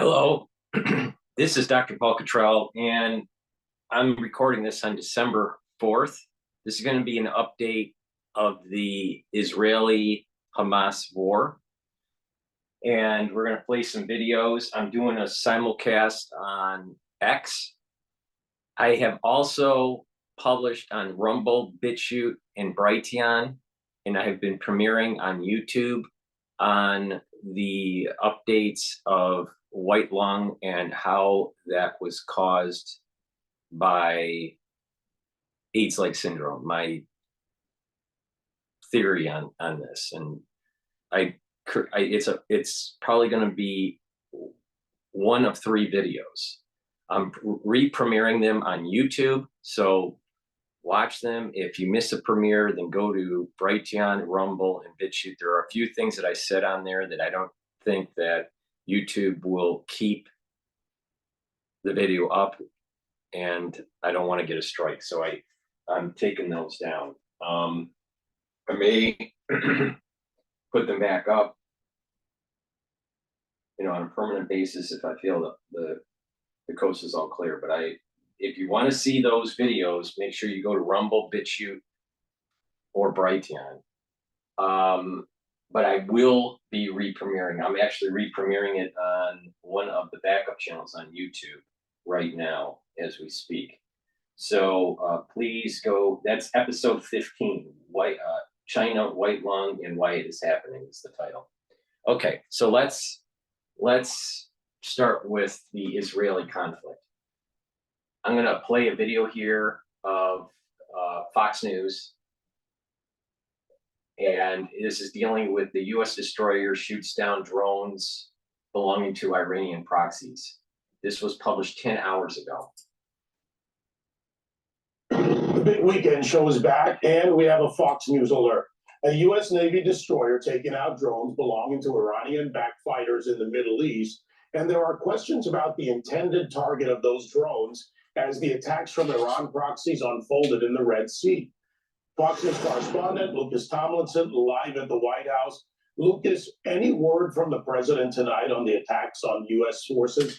Hello, this is DrPaulCottrell, and I'm recording this on December 4th. This is going to be an update of the Israeli-Hamas war, and we're going to play some videos. I'm doing a simulcast on X. I have also published on Rumble, Bitchute, and Brighteon, and I have been premiering on YouTube on the updates of white lung and how that was caused by AIDS-like syndrome. My theory on this, and it's probably going to be one of three videos. I'm re-premiering them on YouTube, so watch them. If you miss a premiere, then go to Brighteon, Rumble, and Bitchute. There are a few things that I said on there that I don't think that YouTube will keep the video up, and I don't want to get a strike, so I'm taking those down. I may put them back up, on a permanent basis if I feel that the coast is all clear. But if you want to see those videos, make sure you go to Rumble, Bitchute, or Brighteon. But I will be re-premiering. I'm actually re-premiering it on one of the backup channels on YouTube right now as we speak. So please go. That's episode 15. China, white lung, and why it is happening is the title. Okay, so let's start with the Israeli conflict. I'm going to play a video here of Fox News. And this is dealing with the U.S. destroyer shoots down drones belonging to Iranian proxies. This was published 10 hours ago. The big weekend show is back, and we have a Fox News alert. A U.S. Navy destroyer taking out drones belonging to Iranian-backed fighters in the Middle East. And there are questions about the intended target of those drones as the attacks from Iran proxies unfolded in the Red Sea. Fox News correspondent Lucas Tomlinson live at the White House. Lucas, any word from the president tonight on the attacks on U.S. forces?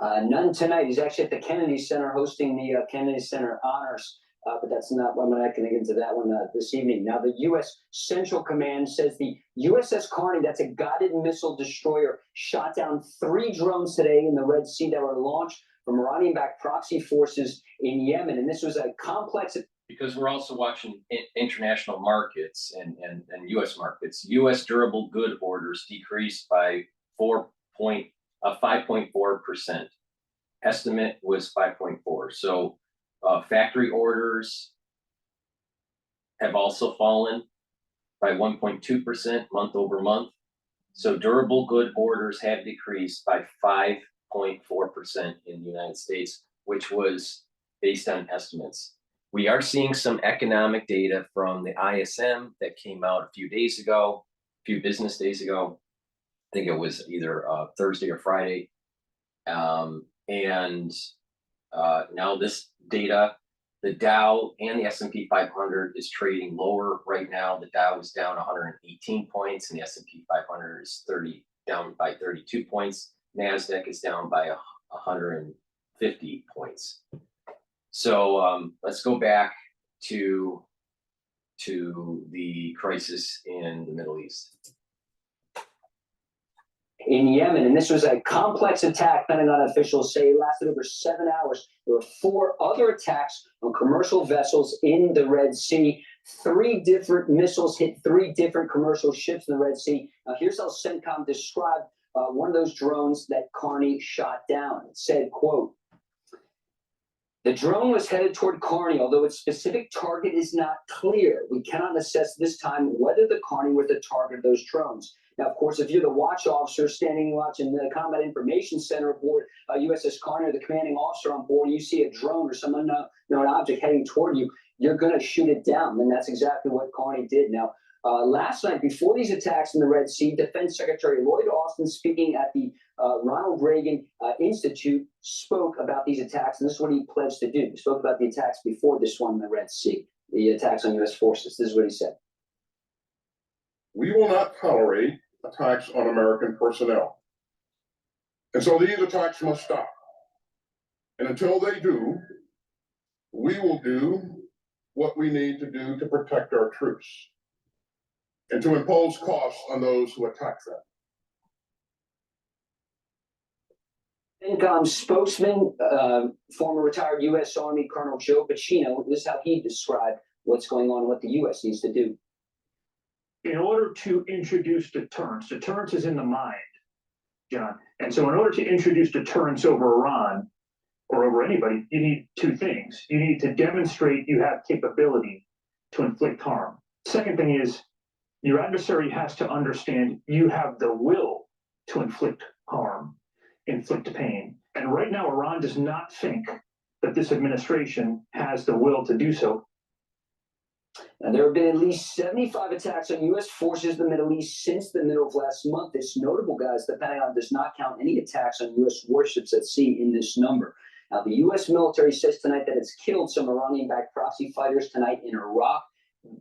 None tonight. He's actually at the Kennedy Center hosting the Kennedy Center honors, but that's not. I'm not going to get into that one this evening. Now, the U.S. Central Command says the USS Carney, that's a guided missile destroyer, shot down 3 drones today in the Red Sea that were launched from Iranian-backed proxy forces in Yemen, and this was a complex. Because we're also watching international markets and U.S. markets. U.S. durable good orders decreased by 5.4%. Estimate was 5.4. So factory orders have also fallen by 1.2% month over month. So durable good orders have decreased by 5.4% in the United States, which was based on estimates. We are seeing some economic data from the ISM that came out a few business days ago. I think it was either Thursday or Friday. Now this data, the Dow and the S&P 500 is trading lower right now. The Dow is down 118 points, and the S&P 500 is down by 32 points. NASDAQ is down by 150 points. So let's go back to the crisis in the Middle East. In Yemen, and this was a complex attack, Pentagon officials say it lasted over 7 hours. There were 4 other attacks on commercial vessels in the Red Sea. 3 different missiles hit 3 different commercial ships in the Red Sea. Now, here's how CENTCOM described one of those drones that Carney shot down. It said, quote, "The drone was headed toward Carney, although its specific target is not clear. We cannot assess this time whether the Carney was the target of those drones." Now, of course, if you're the watch officer standing watching the Combat Information Center aboard USS Carney, or the commanding officer on board, and you see a drone or some unknown object heading toward you, you're going to shoot it down. And that's exactly what Carney did. Now, last night, before these attacks in the Red Sea, Defense Secretary Lloyd Austin, speaking at the Ronald Reagan Institute, spoke about these attacks, and this is what he pledged to do. He spoke about the attacks before this one in the Red Sea, the attacks on U.S. forces. This is what he said. "We will not tolerate attacks on American personnel. And so these attacks must stop. And until they do, we will do what we need to do to protect our troops and to impose costs on those who attack them. CENTCOM spokesman, former retired U.S. Army Colonel Joe Bitchute, this is how he described what's going on, what the U.S. needs to do. In order to introduce deterrence, deterrence is in the mind, John. And so in order to introduce deterrence over Iran or over anybody, you need two things. You need to demonstrate you have capability to inflict harm. Second thing is your adversary has to understand you have the will to inflict harm, inflict pain. And right now, Iran does not think that this administration has the will to do so. Now, there have been at least 75 attacks on U.S. forces in the Middle East since the middle of last month. It's notable, guys, the Pentagon does not count any attacks on U.S. warships at sea in this number. Now, the U.S. military says tonight that it's killed some Iranian-backed proxy fighters tonight in Iraq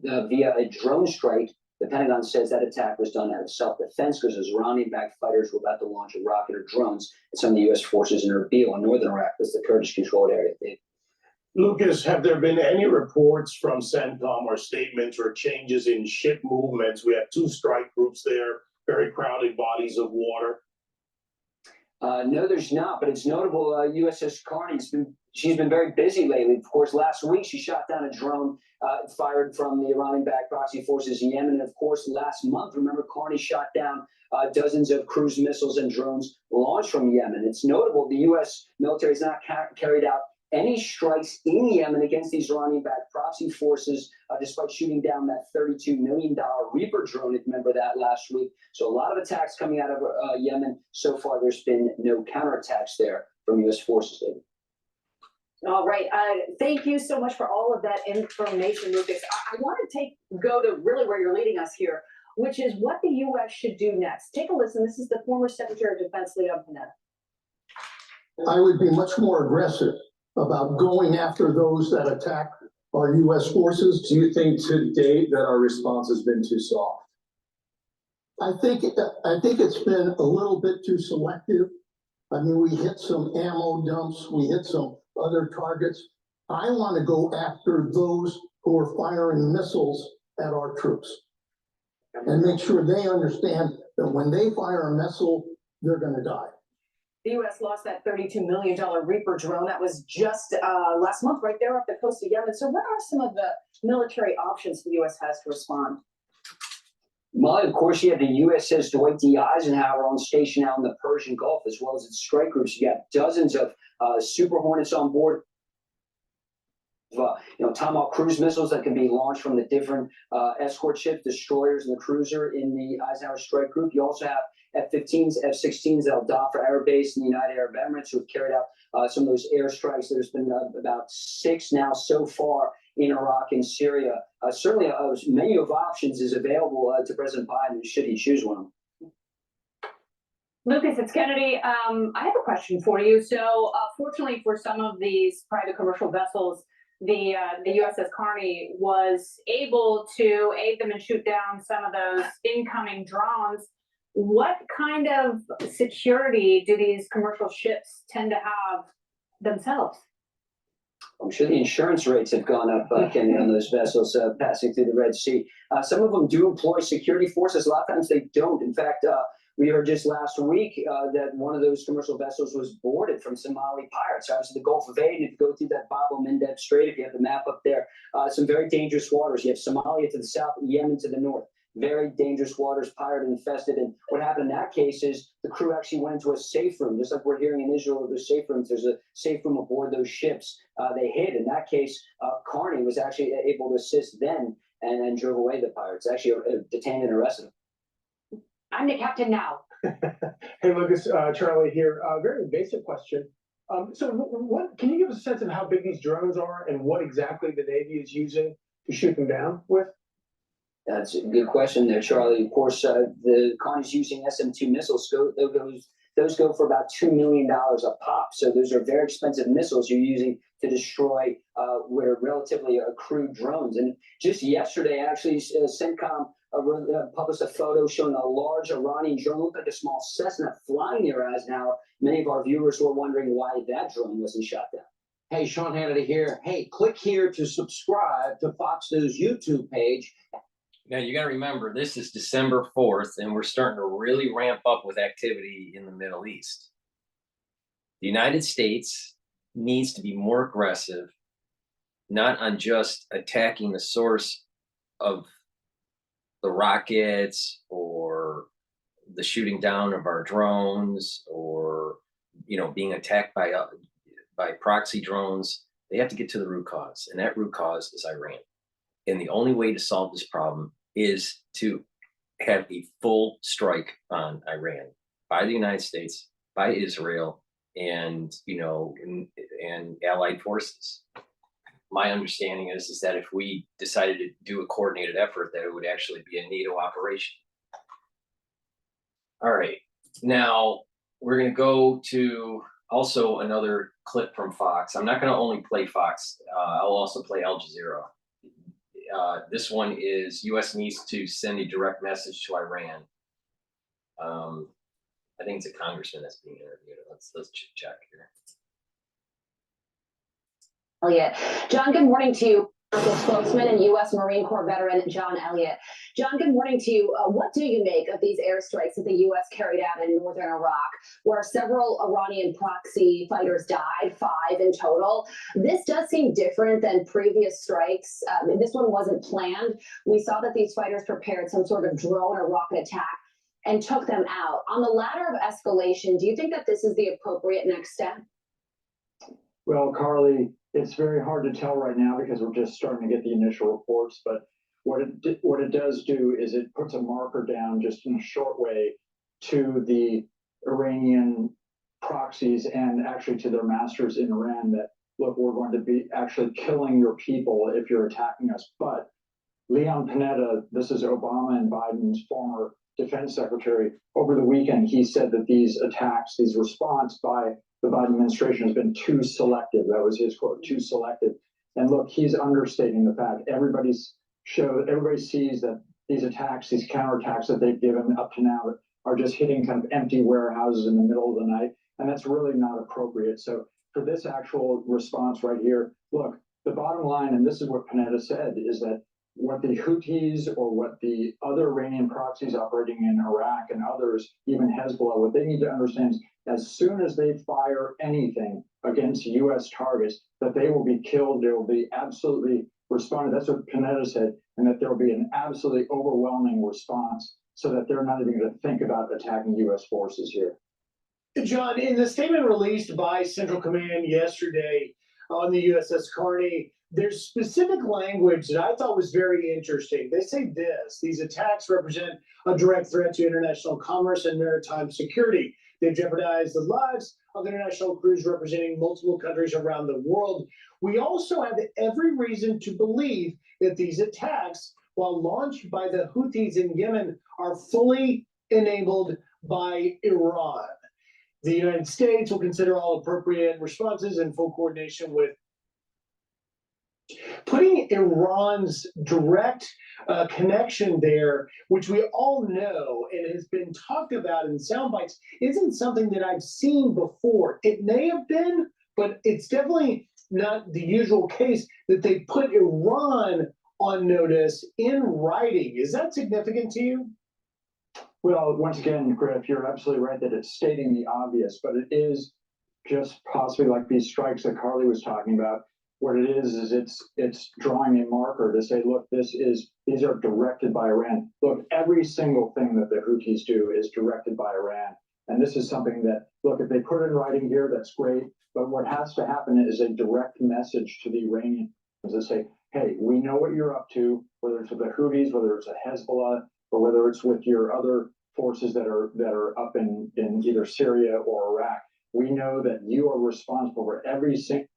via a drone strike. The Pentagon says that attack was done out of self-defense because those Iranian-backed fighters were about to launch a rocket or drones at some of the U.S. forces in Erbil in northern Iraq. That's the Kurdish-controlled area. Lucas, have there been any reports from CENTCOM or statements or changes in ship movements? We have two strike groups there, very crowded bodies of water. No, there's not, but it's notable. USS Carney, she's been very busy lately. Of course, last week she shot down a drone fired from the Iranian-backed proxy forces in Yemen. And of course, last month, remember, Carney shot down dozens of cruise missiles and drones launched from Yemen. It's notable the U.S. military has not carried out any strikes in Yemen against these Iranian-backed proxy forces, despite shooting down that $32 million Reaper drone, if you remember that last week. So a lot of attacks coming out of Yemen. So far, there's been no counterattacks there from U.S. forces. All right. Thank you so much for all of that information, Lucas. I want to go to really where you're leading us here, which is what the U.S. should do next. Take a listen. This is the former Secretary of Defense, Leon Panetta. I would be much more aggressive about going after those that attack our U.S. forces. Do you think to date that our response has been too soft? I think it's been a little bit too selective. I mean, we hit some ammo dumps, we hit some other targets. I want to go after those who are firing missiles at our troops and make sure they understand that when they fire a missile, they're going to die. The U.S. lost that $32 million Reaper drone. That was just last month, right there off the coast of Yemen. So what are some of the military options the U.S. has to respond? Well, of course, you have the USS Dwight D. Eisenhower on station out in the Persian Gulf, as well as its strike groups. You got dozens of Super Hornets on board. Tomahawk cruise missiles that can be launched from the different escort ships, destroyers, and the cruiser in the Eisenhower strike group. You also have F-15s, F-16s that'll dock for Air Base in the United Arab Emirates, who have carried out some of those airstrikes. There's been about 6 now so far in Iraq and Syria. Certainly, a menu of options is available to President Biden should he choose one. Lucas, it's Kennedy. I have a question for you. So, fortunately for some of these private commercial vessels, the USS Carney was able to aid them and shoot down some of those incoming drones. What kind of security do these commercial ships tend to have themselves? I'm sure the insurance rates have gone up, Kenny, on those vessels passing through the Red Sea. Some of them do employ security forces. A lot of times they don't. In fact, we heard just last week that one of those commercial vessels was boarded from Somali pirates. Obviously, the Gulf of Aden, if you go through that Bab el-Mandeb Strait, if you have the map up there, some very dangerous waters. You have Somalia to the south and Yemen to the north. Very dangerous waters, pirate infested. And what happened in that case is the crew actually went into a safe room, just like we're hearing in Israel, there's safe rooms. There's a safe room aboard those ships. They hid. In that case, Carney was actually able to assist then and drove away the pirates. Actually, detained and arrested them. I'm the captain now. Hey, Lucas, Charlie here. Very basic question. So what can you give us a sense of how big these drones are and what exactly the Navy is using to shoot them down with? That's a good question there, Charlie. Of course, the Carney's using SM-2 missiles. Those those go for about $2 million a pop. So those are very expensive missiles you're using to destroy what are relatively crude drones. And just yesterday, actually, CENTCOM published a photo showing a large Iranian drone, looked like a small Cessna, flying near Eisenhower. Many of our viewers were wondering why that drone wasn't shot down. Hey, Sean Hannity here. Hey, click here to subscribe to Fox News YouTube page. Now, you got to remember, this is December 4th, and we're starting to really ramp up with activity in the Middle East. The United States needs to be more aggressive, not on just attacking the source of the rockets or the shooting down of our drones, or, you know, being attacked by proxy drones. They have to get to the root cause, and that root cause is Iran. And the only way to solve this problem is to have a full strike on Iran by the United States, by Israel, and, you know, and allied forces. My understanding is that if we decided to do a coordinated effort, that it would actually be a NATO operation. All right, now we're going to go to also another clip from Fox. I'm not going to only play Fox. I'll also play Al Jazeera. This one is U.S. needs to send a direct message to Iran. I think it's a congressman that's being interviewed. Let's check here. Elliott. John, good morning to you. Spokesman and U.S. Marine Corps veteran John Elliott. John, good morning to you. What do you make of these airstrikes that the U.S. carried out in northern Iraq, where several Iranian proxy fighters died, 5 in total? This does seem different than previous strikes. This one wasn't planned. We saw that these fighters prepared some sort of drone or rocket attack and took them out. On the ladder of escalation, do you think that this is the appropriate next step? Well, Carly, it's very hard to tell right now because we're just starting to get the initial reports. But what it does do is it puts a marker down just in a short way to the Iranian proxies and actually to their masters in Iran that, look, we're going to be actually killing your people if you're attacking us. But Leon Panetta, this is Obama and Biden's former defense secretary, over the weekend, he said that these attacks, these response by the Biden administration has been too selective. That was his quote, too selective. And look, he's understating the fact. Everybody sees that these attacks, these counterattacks that they've given up to now are just hitting kind of empty warehouses in the middle of the night. And that's really not appropriate. So for this actual response right here, look, the bottom line, and this is what Panetta said, is that what the Houthis or what the other Iranian proxies operating in Iraq and others, even Hezbollah, what they need to understand is as soon as they fire anything against U.S. targets, that they will be killed. There will be absolutely responded. That's what Panetta said, and that there will be an absolutely overwhelming response so that they're not even going to think about attacking U.S. forces here. John, in the statement released by Central Command yesterday on the USS Carney, there's specific language that I thought was very interesting. They say this: these attacks represent a direct threat to international commerce and maritime security. They jeopardize the lives of international crews representing multiple countries around the world. We also have every reason to believe that these attacks, while launched by the Houthis in Yemen, are fully enabled by Iran. The United States will consider all appropriate responses in full coordination with putting Iran's direct connection there, which we all know and has been talked about in sound bites, isn't something that I've seen before. It may have been, but it's definitely not the usual case that they put Iran on notice in writing. Is that significant to you? Well, once again, Griff, you're absolutely right that it's stating the obvious, but it is just possibly like these strikes that Carly was talking about. What it is it's drawing a marker to say, look, these are directed by Iran. Look, every single thing that the Houthis do is directed by Iran. And this is something that, look, if they put it in writing here, that's great. But what has to happen is a direct message to the Iranians to say, hey, we know what you're up to, whether it's with the Houthis, whether it's a Hezbollah, or whether it's with your other forces that are up in either Syria or Iraq. We know that you are responsible for every single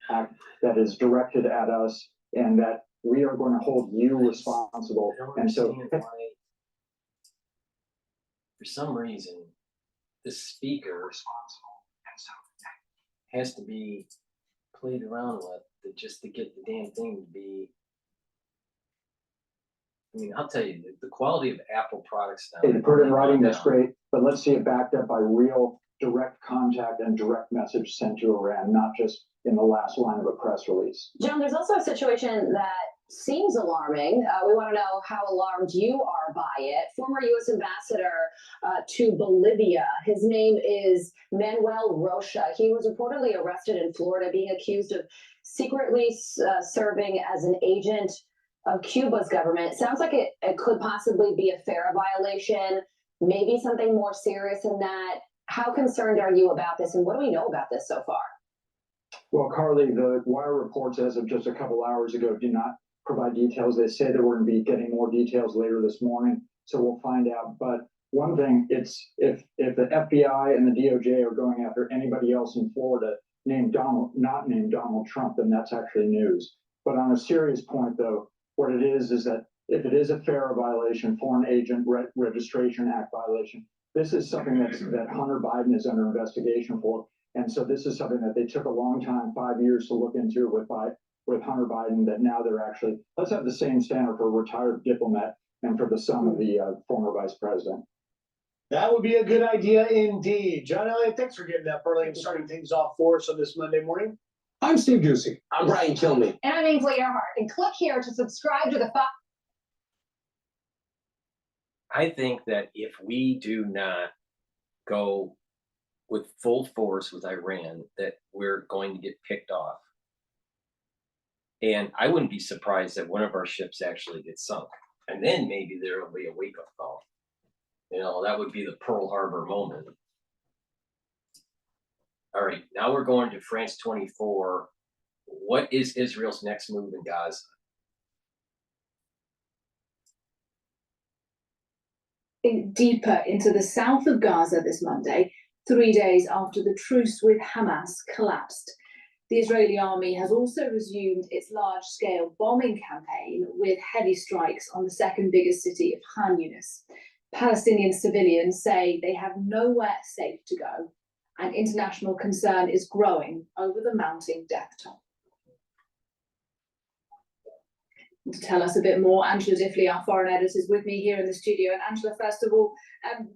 act that is directed at us, and that we are going to hold you responsible. And so, for some reason, the speaker has to be played around with just to get the damn thing to be. I mean, I'll tell you, the quality of Apple products now. Hey, to put it in writing, that's great, but let's see it backed up by real direct contact and direct message sent to Iran, not just in the last line of a press release. John, there's also a situation that seems alarming. We want to know how alarmed you are by it. Former U.S. ambassador to Bolivia, his name is Manuel Rocha. He was reportedly arrested in Florida, being accused of secretly serving as an agent of Cuba's government. It sounds like it could possibly be a FARA violation, maybe something more serious than that. How concerned are you about this, and what do we know about this so far? Well, Carly, the wire reports as of just a couple hours ago do not provide details. They say that we're going to be getting more details later this morning, so we'll find out. But one thing, it's if the FBI and the DOJ are going after anybody else in Florida not named Donald Trump, then that's actually news. But on a serious point, though, what it is that if it is a FARA violation, Foreign Agent Registration Act violation, this is something that Hunter Biden is under investigation for. And so this is something that they took a long time, 5 years to look into with Hunter Biden, that now they're actually, let's have the same standard for a retired diplomat and for the son of the former vice president. That would be a good idea indeed. John Elliott, thanks for getting up early and starting things off for us on this Monday morning. I'm Steve Ducey. I'm Brian Kilmeade. And I'm Ainsley Earhart. And click here to subscribe to the Fox. I think that if we do not go with full force with Iran, that we're going to get picked off. And I wouldn't be surprised that one of our ships actually gets sunk. And then maybe there will be a wake-up call. You know, that would be the Pearl Harbor moment. All right, now we're going to France 24. What is Israel's next move in Gaza? Deeper into the south of Gaza this Monday, 3 days after the truce with Hamas collapsed. The Israeli army has also resumed its large-scale bombing campaign with heavy strikes on the second biggest city of Khan Yunis. Palestinian civilians say they have nowhere safe to go, and international concern is growing over the mounting death toll. To tell us a bit more, Angela Diffley, our foreign editor, is with me here in the studio. And Angela, first of all,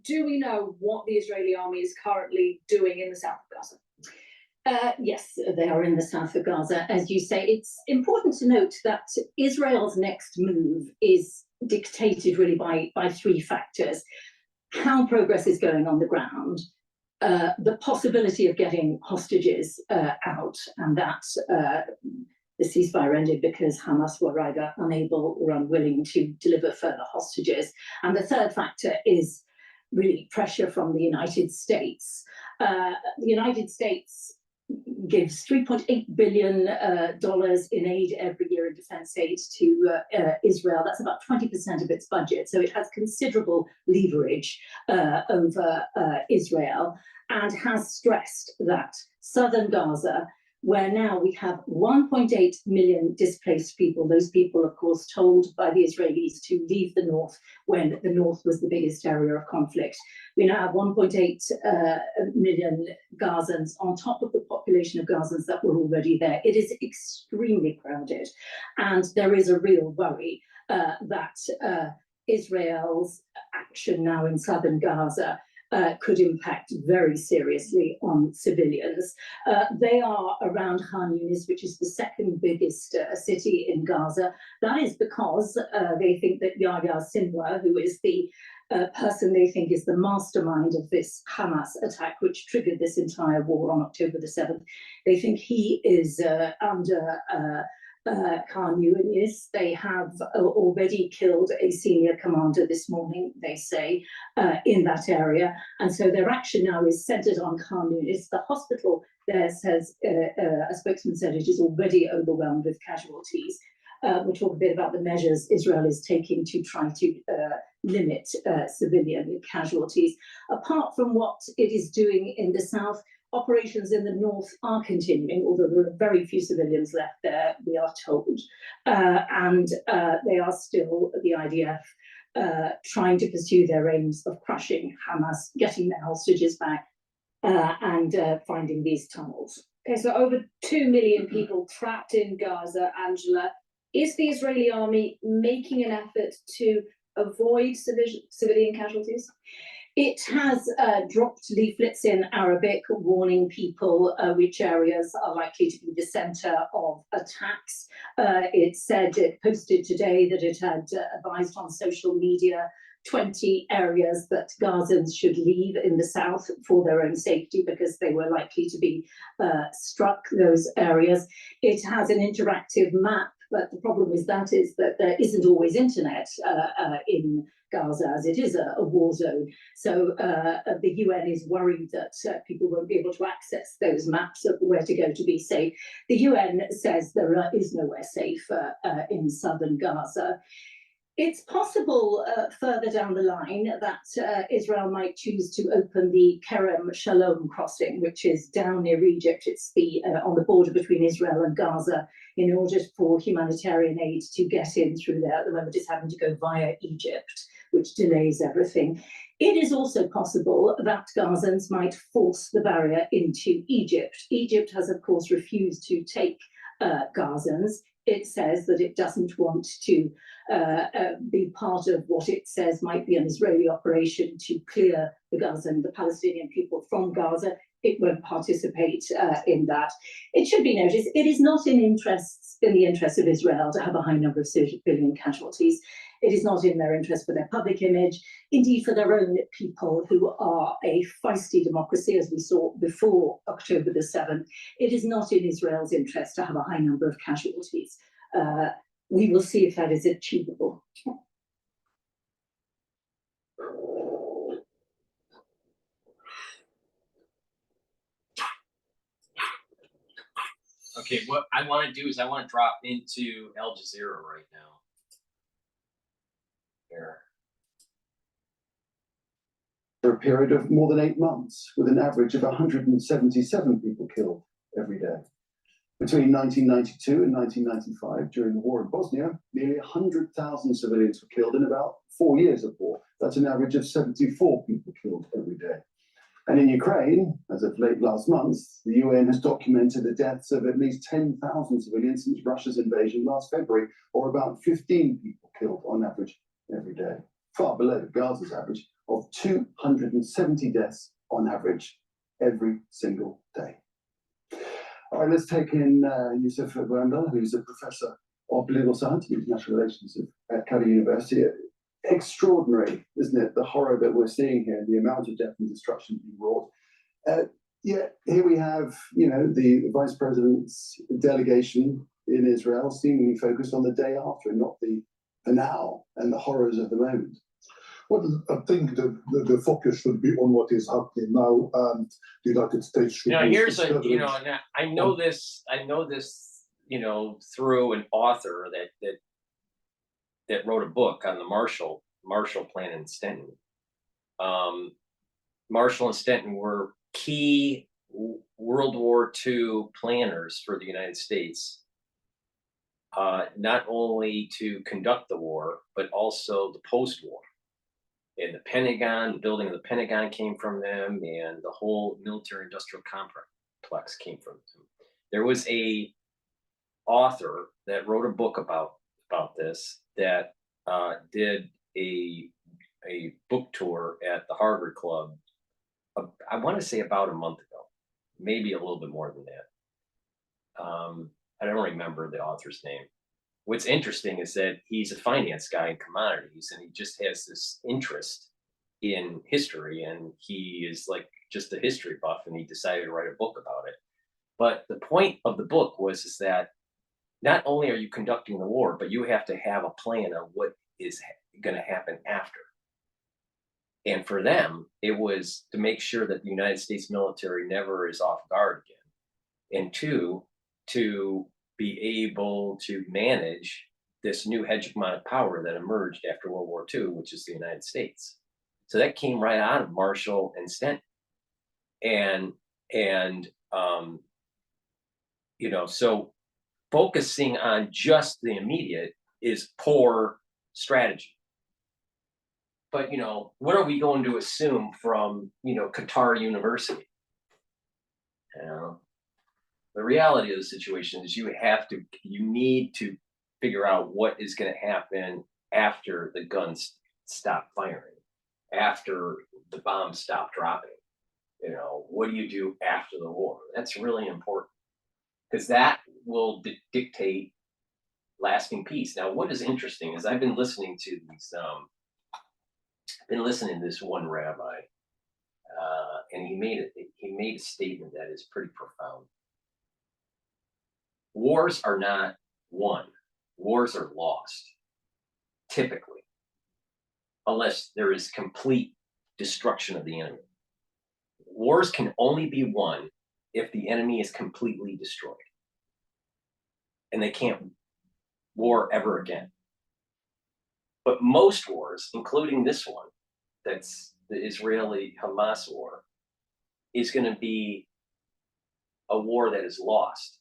do we know what the Israeli army is currently doing in the south of Gaza? Yes, they are in the south of Gaza. As you say, it's important to note that Israel's next move is dictated really by three factors: how progress is going on the ground, the possibility of getting hostages out, and that the ceasefire ended because Hamas were either unable or unwilling to deliver further hostages. And the third factor is really pressure from the United States. The United States gives $3.8 billion in aid every year in defense aid to Israel. That's about 20% of its budget. So it has considerable leverage over Israel, and has stressed that southern Gaza, where now we have 1.8 million displaced people. Those people, of course, told by the Israelis to leave the north when the north was the biggest area of conflict. We now have 1.8 million Gazans on top of the population of Gazans that were already there. It is extremely crowded, and there is a real worry that Israel's action now in southern Gaza could impact very seriously on civilians. They are around Khan Yunis, which is the second biggest city in Gaza. That is because they think that Yahya Sinwar, who is the person they think is the mastermind of this Hamas attack, which triggered this entire war on October the 7th, they think he is under Khan Yunis. They have already killed a senior commander this morning, they say, in that area. And so their action now is centered on Khan Yunis. The hospital there says, a spokesman said, it is already overwhelmed with casualties. We'll talk a bit about the measures Israel is taking to try to limit civilian casualties. Apart from what it is doing in the south, operations in the north are continuing, although there are very few civilians left there, we are told. And they are still, the IDF trying to pursue their aims of crushing Hamas, getting their hostages back, and finding these tunnels. Okay, so over 2 million people trapped in Gaza, Angela. Is the Israeli army making an effort to avoid civilian casualties? It has dropped leaflets in Arabic warning people which areas are likely to be the centre of attacks. It posted today that it had advised on social media 20 areas that Gazans should leave in the south for their own safety because they were likely to be struck, those areas. It has an interactive map, but the problem is that there isn't always internet in Gaza, as it is a war zone. So the UN is worried that people won't be able to access those maps of where to go to be safe. The UN says there is nowhere safe in southern Gaza. It's possible further down the line that Israel might choose to open the Kerem Shalom crossing, which is down near Egypt. It's on the border between Israel and Gaza, in order for humanitarian aid to get in through there. At the moment, it's having to go via Egypt, which delays everything. It is also possible that Gazans might force the barrier into Egypt. Egypt has, of course, refused to take Gazans. It says that it doesn't want to be part of what it says might be an Israeli operation to clear the Palestinian people from Gaza. It won't participate in that. It should be noticed, it is not in the interest of Israel to have a high number of civilian casualties. It is not in their interest for their public image, indeed for their own people who are a feisty democracy, as we saw before October the 7th. It is not in Israel's interest to have a high number of casualties. We will see if that is achievable. Okay, what I want to do is I want to drop into Al Jazeera right now. Here. For a period of more than 8 months, with an average of 177 people killed every day. Between 1992 and 1995, during the war in Bosnia, nearly 100,000 civilians were killed in about 4 years of war. That's an average of 74 people killed every day. And in Ukraine, as of late last month, the UN has documented the deaths of at least 10,000 civilians since Russia's invasion last February, or about 15 people killed on average every day, far below Gaza's average of 270 deaths on average every single day. All right, let's take in Yusuf Brandel, who's a professor of political science and international relations at Cottrell University. Extraordinary, isn't it? The horror that we're seeing here, the amount of death and destruction being wrought. Yet here we have, the vice president's delegation in Israel seemingly focused on the day after, and not the now and the horrors of the moment. Well, I think the focus should be on what is happening now, and the United States should. Here's I know this, through an author that wrote a book on the Marshall Plan in Stenton. Marshall and Stenton were key World War II planners for the United States, not only to conduct the war, but also the post-war. And the Pentagon, the building of the Pentagon came from them, and the whole military-industrial complex came from them. There was a author that wrote a book about this that did a book tour at the Harvard Club. I want to say about a month ago, maybe a little bit more than that. I don't remember the author's name. What's interesting is that he's a finance guy in commodities, and he just has this interest in history, and he is like just a history buff, and he decided to write a book about it. But the point of the book is that not only are you conducting the war, but you have to have a plan of what is going to happen after. And for them, it was to make sure that the United States military never is off guard again. And two, to be able to manage this new hegemonic power that emerged after World War II, which is the United States. So that came right out of Marshall and Stenton. So focusing on just the immediate is poor strategy. But, what are we going to assume from, Qatar University? The reality of the situation is you need to figure out what is going to happen after the guns stop firing, after the bombs stop dropping. What do you do after the war? That's really important because that will dictate lasting peace. Now, what is interesting is I've been listening to these, this one rabbi, and he made a statement that is pretty profound. Wars are not won; wars are lost, typically, unless there is complete destruction of the enemy. Wars can only be won if the enemy is completely destroyed, and they can't war ever again. But most wars, including this one, that's the Israeli-Hamas war, is going to be a war that is lost.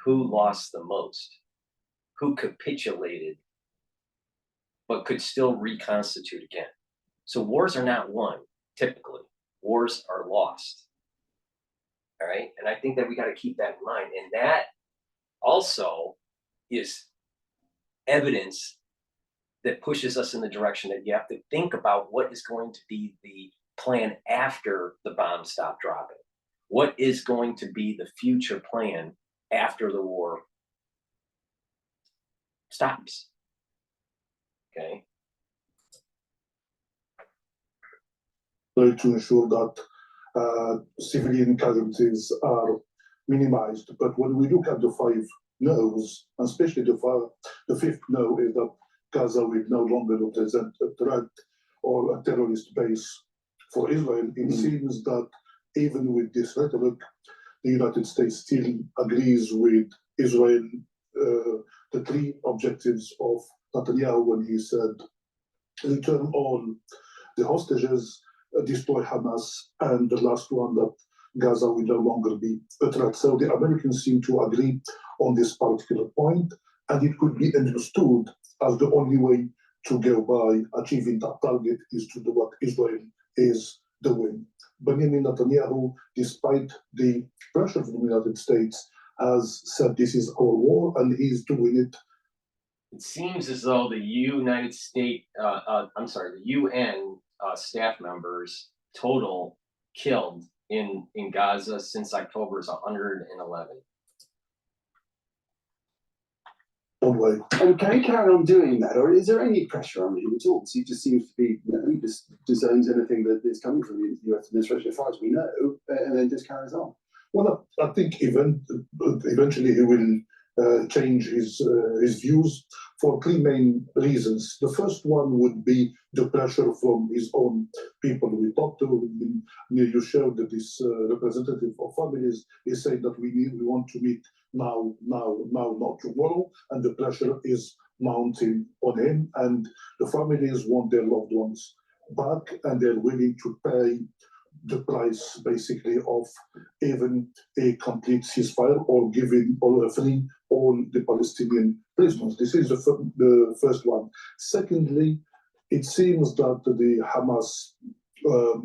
Who lost the most? Who capitulated but could still reconstitute again? So wars are not won, typically. Wars are lost. All right? And I think that we got to keep that in mind. And that also is evidence that pushes us in the direction that you have to think about what is going to be the plan after the bombs stop dropping. What is going to be the future plan after the war stops? Okay. To ensure that civilian casualties are minimized. But when we look at the 5 no's, and especially the fifth no is that Gaza will no longer represent a threat or a terrorist base for Israel. It seems that even with this rhetoric, the United States still agrees with Israel, the 3 objectives of Netanyahu when he said, return all the hostages, destroy Hamas, and the last one, that Gaza will no longer be a threat. So the Americans seem to agree on this particular point, and it could be understood as the only way to go by achieving that target is to do what Israel is doing. Benjamin Netanyahu, despite the pressure from the United States, has said this is our war, and he's doing it. It seems as though the UN staff members total killed in Gaza since October is 111. And can he carry on doing that, or is there any pressure on him at all? He just seems to be, he just disowns anything that is coming from the US administration, as far as we know, and then just carries on. Well, I think eventually he will change his views for 3 main reasons. The first one would be the pressure from his own people. We talked to, you showed that this representative of families is saying that we want to meet now, not tomorrow, and the pressure is mounting on him, and the families want their loved ones back, and they're willing to pay the price, basically, of even a complete ceasefire or giving or free all the Palestinian prisoners. This is the first one. Secondly, it seems that the Hamas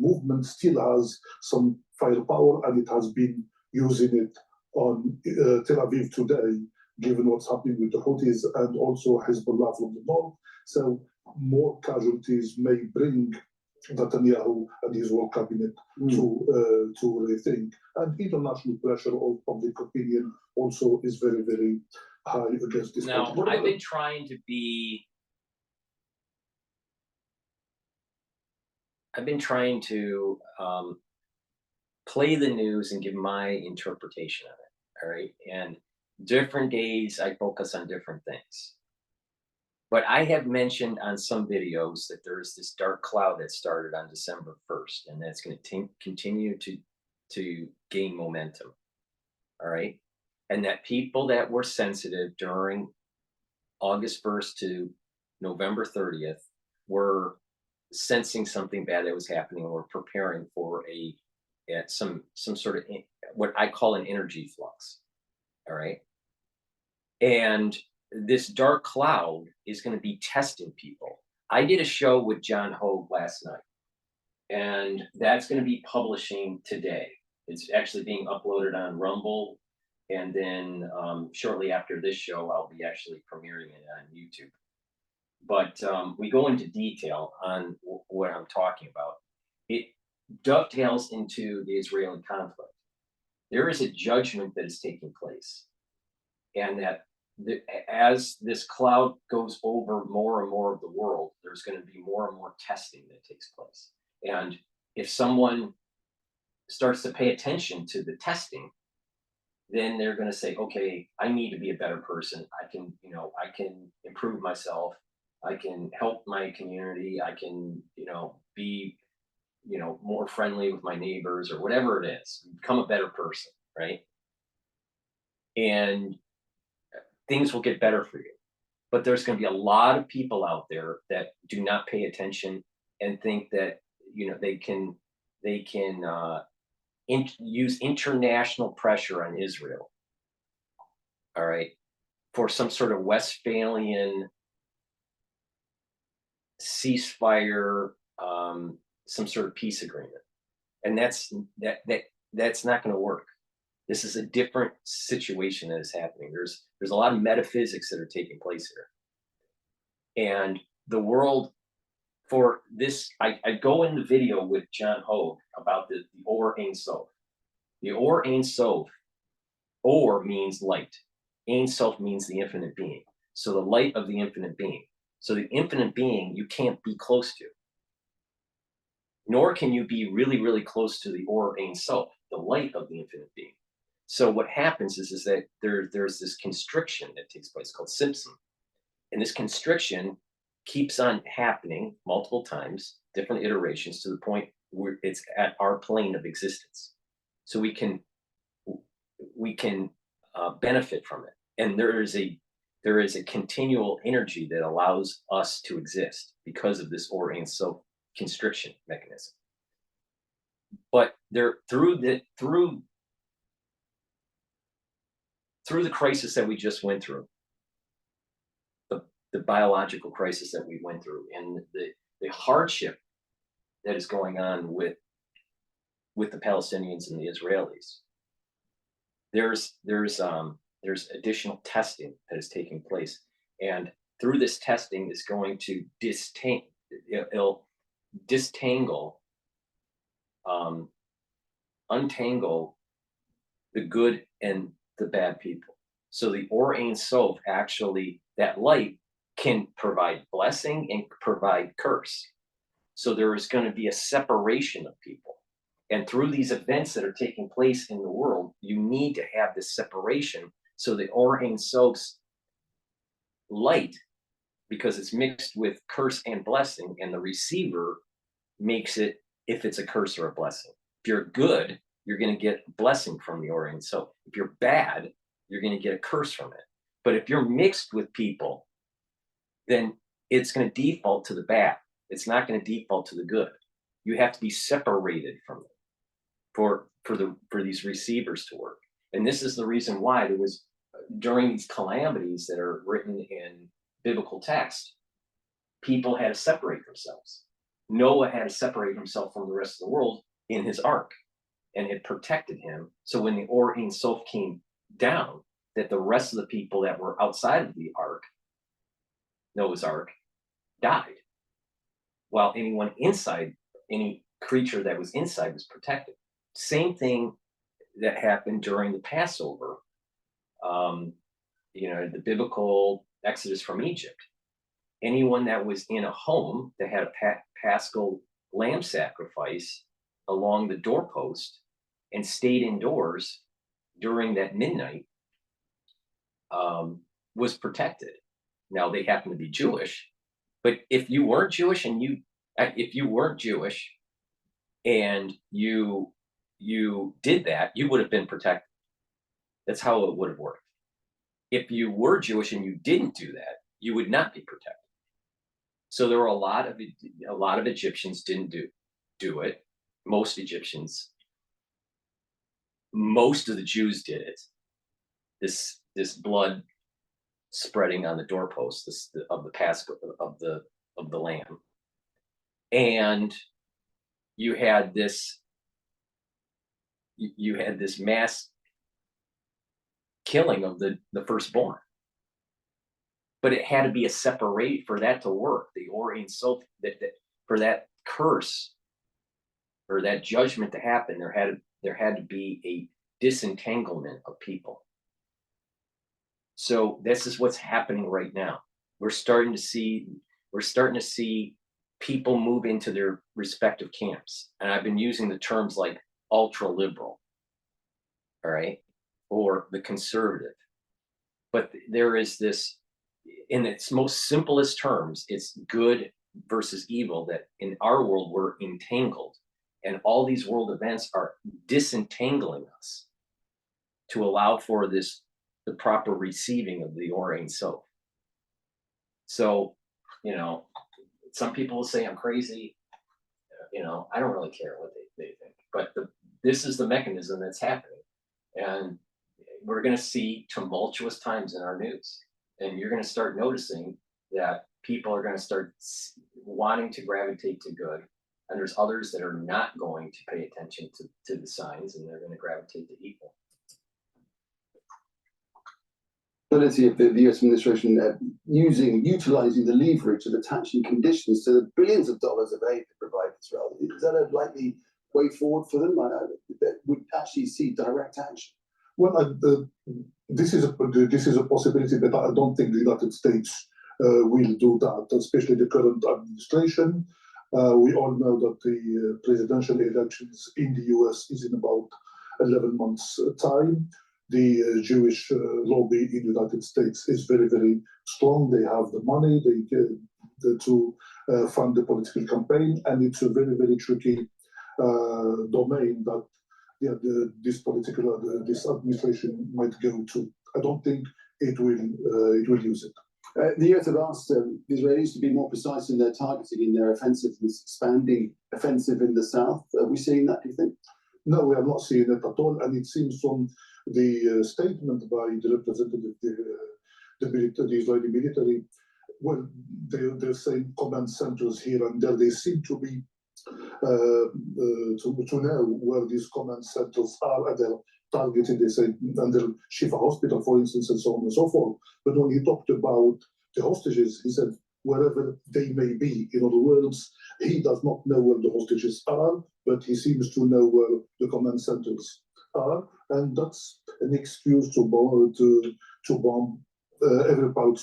movement still has some firepower, and it has been using it on Tel Aviv today, given what's happening with the Houthis and also Hezbollah from the north. So more casualties may bring Netanyahu and his war cabinet to rethink. And international pressure of public opinion also is very, very high against this. Now, I've been trying to play the news and give my interpretation of it. All right. And different days I focus on different things. But I have mentioned on some videos that there is this dark cloud that started on December 1st, and that's going to continue to gain momentum. All right. And that people that were sensitive during August 1st to November 30th were sensing something bad that was happening, and were preparing for some sort of what I call an energy flux. All right. And this dark cloud is going to be testing people I did a show with John Hogue last night, and that's going to be publishing today. It's actually being uploaded on Rumble, and then shortly after this show, I'll be actually premiering it on YouTube. But we go into detail on what I'm talking about. It dovetails into the Israeli conflict. There is a judgment that is taking place, and that as this cloud goes over more and more of the world, there's going to be more and more testing that takes place. And if someone starts to pay attention to the testing, then they're going to say, okay, I need to be a better person. I can improve myself. I can help my community. I can, be, more friendly with my neighbors or whatever it is, become a better person, right? And things will get better for you. But there's going to be a lot of people out there that do not pay attention and think that, they can use international pressure on Israel, all right, for some sort of Westphalian ceasefire, some sort of peace agreement, and that's not going to work. This is a different situation that is happening. There's a lot of metaphysics that are taking place here, and the world for this. I go in the video with John Hogue about the Or Ein Sof. The Or Ein Sof, Or means light. Ein Sof means the infinite being. So the light of the infinite being. So the infinite being you can't be close to. Nor can you be really, really close to the Or Ein Sof, the light of the infinite being. So what happens is that there's this constriction that takes place called Simpson. And this constriction keeps on happening multiple times, different iterations, to the point where it's at our plane of existence. So we can benefit from it. And there is a continual energy that allows us to exist because of this Or Ein Sof constriction mechanism. But through the crisis that we just went through, the biological crisis that we went through, and the hardship that is going on with the Palestinians and the Israelis, there's additional testing that is taking place, and through this testing is going to untangle the good and the bad people. So the Or Ein Sof, actually, that light can provide blessing and provide curse. So there is going to be a separation of people. And through these events that are taking place in the world, you need to have this separation. So the Or Ein Sof's light, because it's mixed with curse and blessing, and the receiver makes it if it's a curse or a blessing. If you're good, you're going to get a blessing from the Or Ein Sof. If you're bad, you're going to get a curse from it. But if you're mixed with people, then it's going to default to the bad. It's not going to default to the good. You have to be separated from it for these receivers to work. And this is the reason why there was, during these calamities that are written in biblical text, people had to separate themselves. Noah had to separate himself from the rest of the world in his ark, and it protected him. So when the Or Ein Sof came down, that the rest of the people that were outside of the ark, Noah's ark, died, while anyone inside, any creature that was inside, was protected. Same thing that happened during the Passover, the biblical Exodus from Egypt. Anyone that was in a home that had a paschal lamb sacrifice along the doorpost and stayed indoors during that midnight was protected. Now, they happen to be Jewish, but if you weren't Jewish and you did that, you would have been protected. That's how it would have worked. If you were Jewish and you didn't do that, you would not be protected. So there were a lot of Egyptians didn't do it. Most Egyptians, most of the Jews did it. This blood spreading on the doorpost of the Paschal, of the of the lamb. And you had this mass killing of the firstborn. But it had to be a separate for that to work. The or ein sof, that for that curse or that judgment to happen, there had to be a disentanglement of people. So this is what's happening right now. We're starting to see people move into their respective camps. And I've been using the terms like ultra liberal, all right, or the conservative. But there is this, in its most simplest terms, it's good versus evil, that in our world we're entangled. And all these world events are disentangling us to allow for the proper receiving of the or ein sof. So, some people will say I'm crazy. I don't really care what they think. But this is the mechanism that's happening. And we're going to see tumultuous times in our news. And you're going to start noticing that people are going to start wanting to gravitate to good. And there's others that are not going to pay attention to the signs, and they're going to gravitate to evil. Ability of the US administration utilizing the leverage of attaching conditions to the billions of dollars of aid to provide Israel. Is that a likely way forward for them? That would actually see direct action. Well, this is a possibility, but I don't think the United States will do that, especially the current administration. We all know that the presidential elections in the US is in about 11 months' time. The Jewish lobby in the United States is very, very strong. They have the money to fund the political campaign, and it's a very, very tricky domain that this administration might go to. I don't think it will use it. The US have asked the Israelis to be more precise in their targeting in their offensive, this expanding offensive in the south. Are we seeing that, do you think? No, we are not seeing it at all. And it seems from the statement by the representative of the Israeli military, well, they're saying command centers here and there. They seem to be to know where these command centers are, and they're targeted, they say, under Shifa Hospital, for instance, and so on and so forth. But when he talked about the hostages, he said, wherever they may be. In other words, he does not know where the hostages are, but he seems to know where the command centers are, and that's an excuse to bomb every part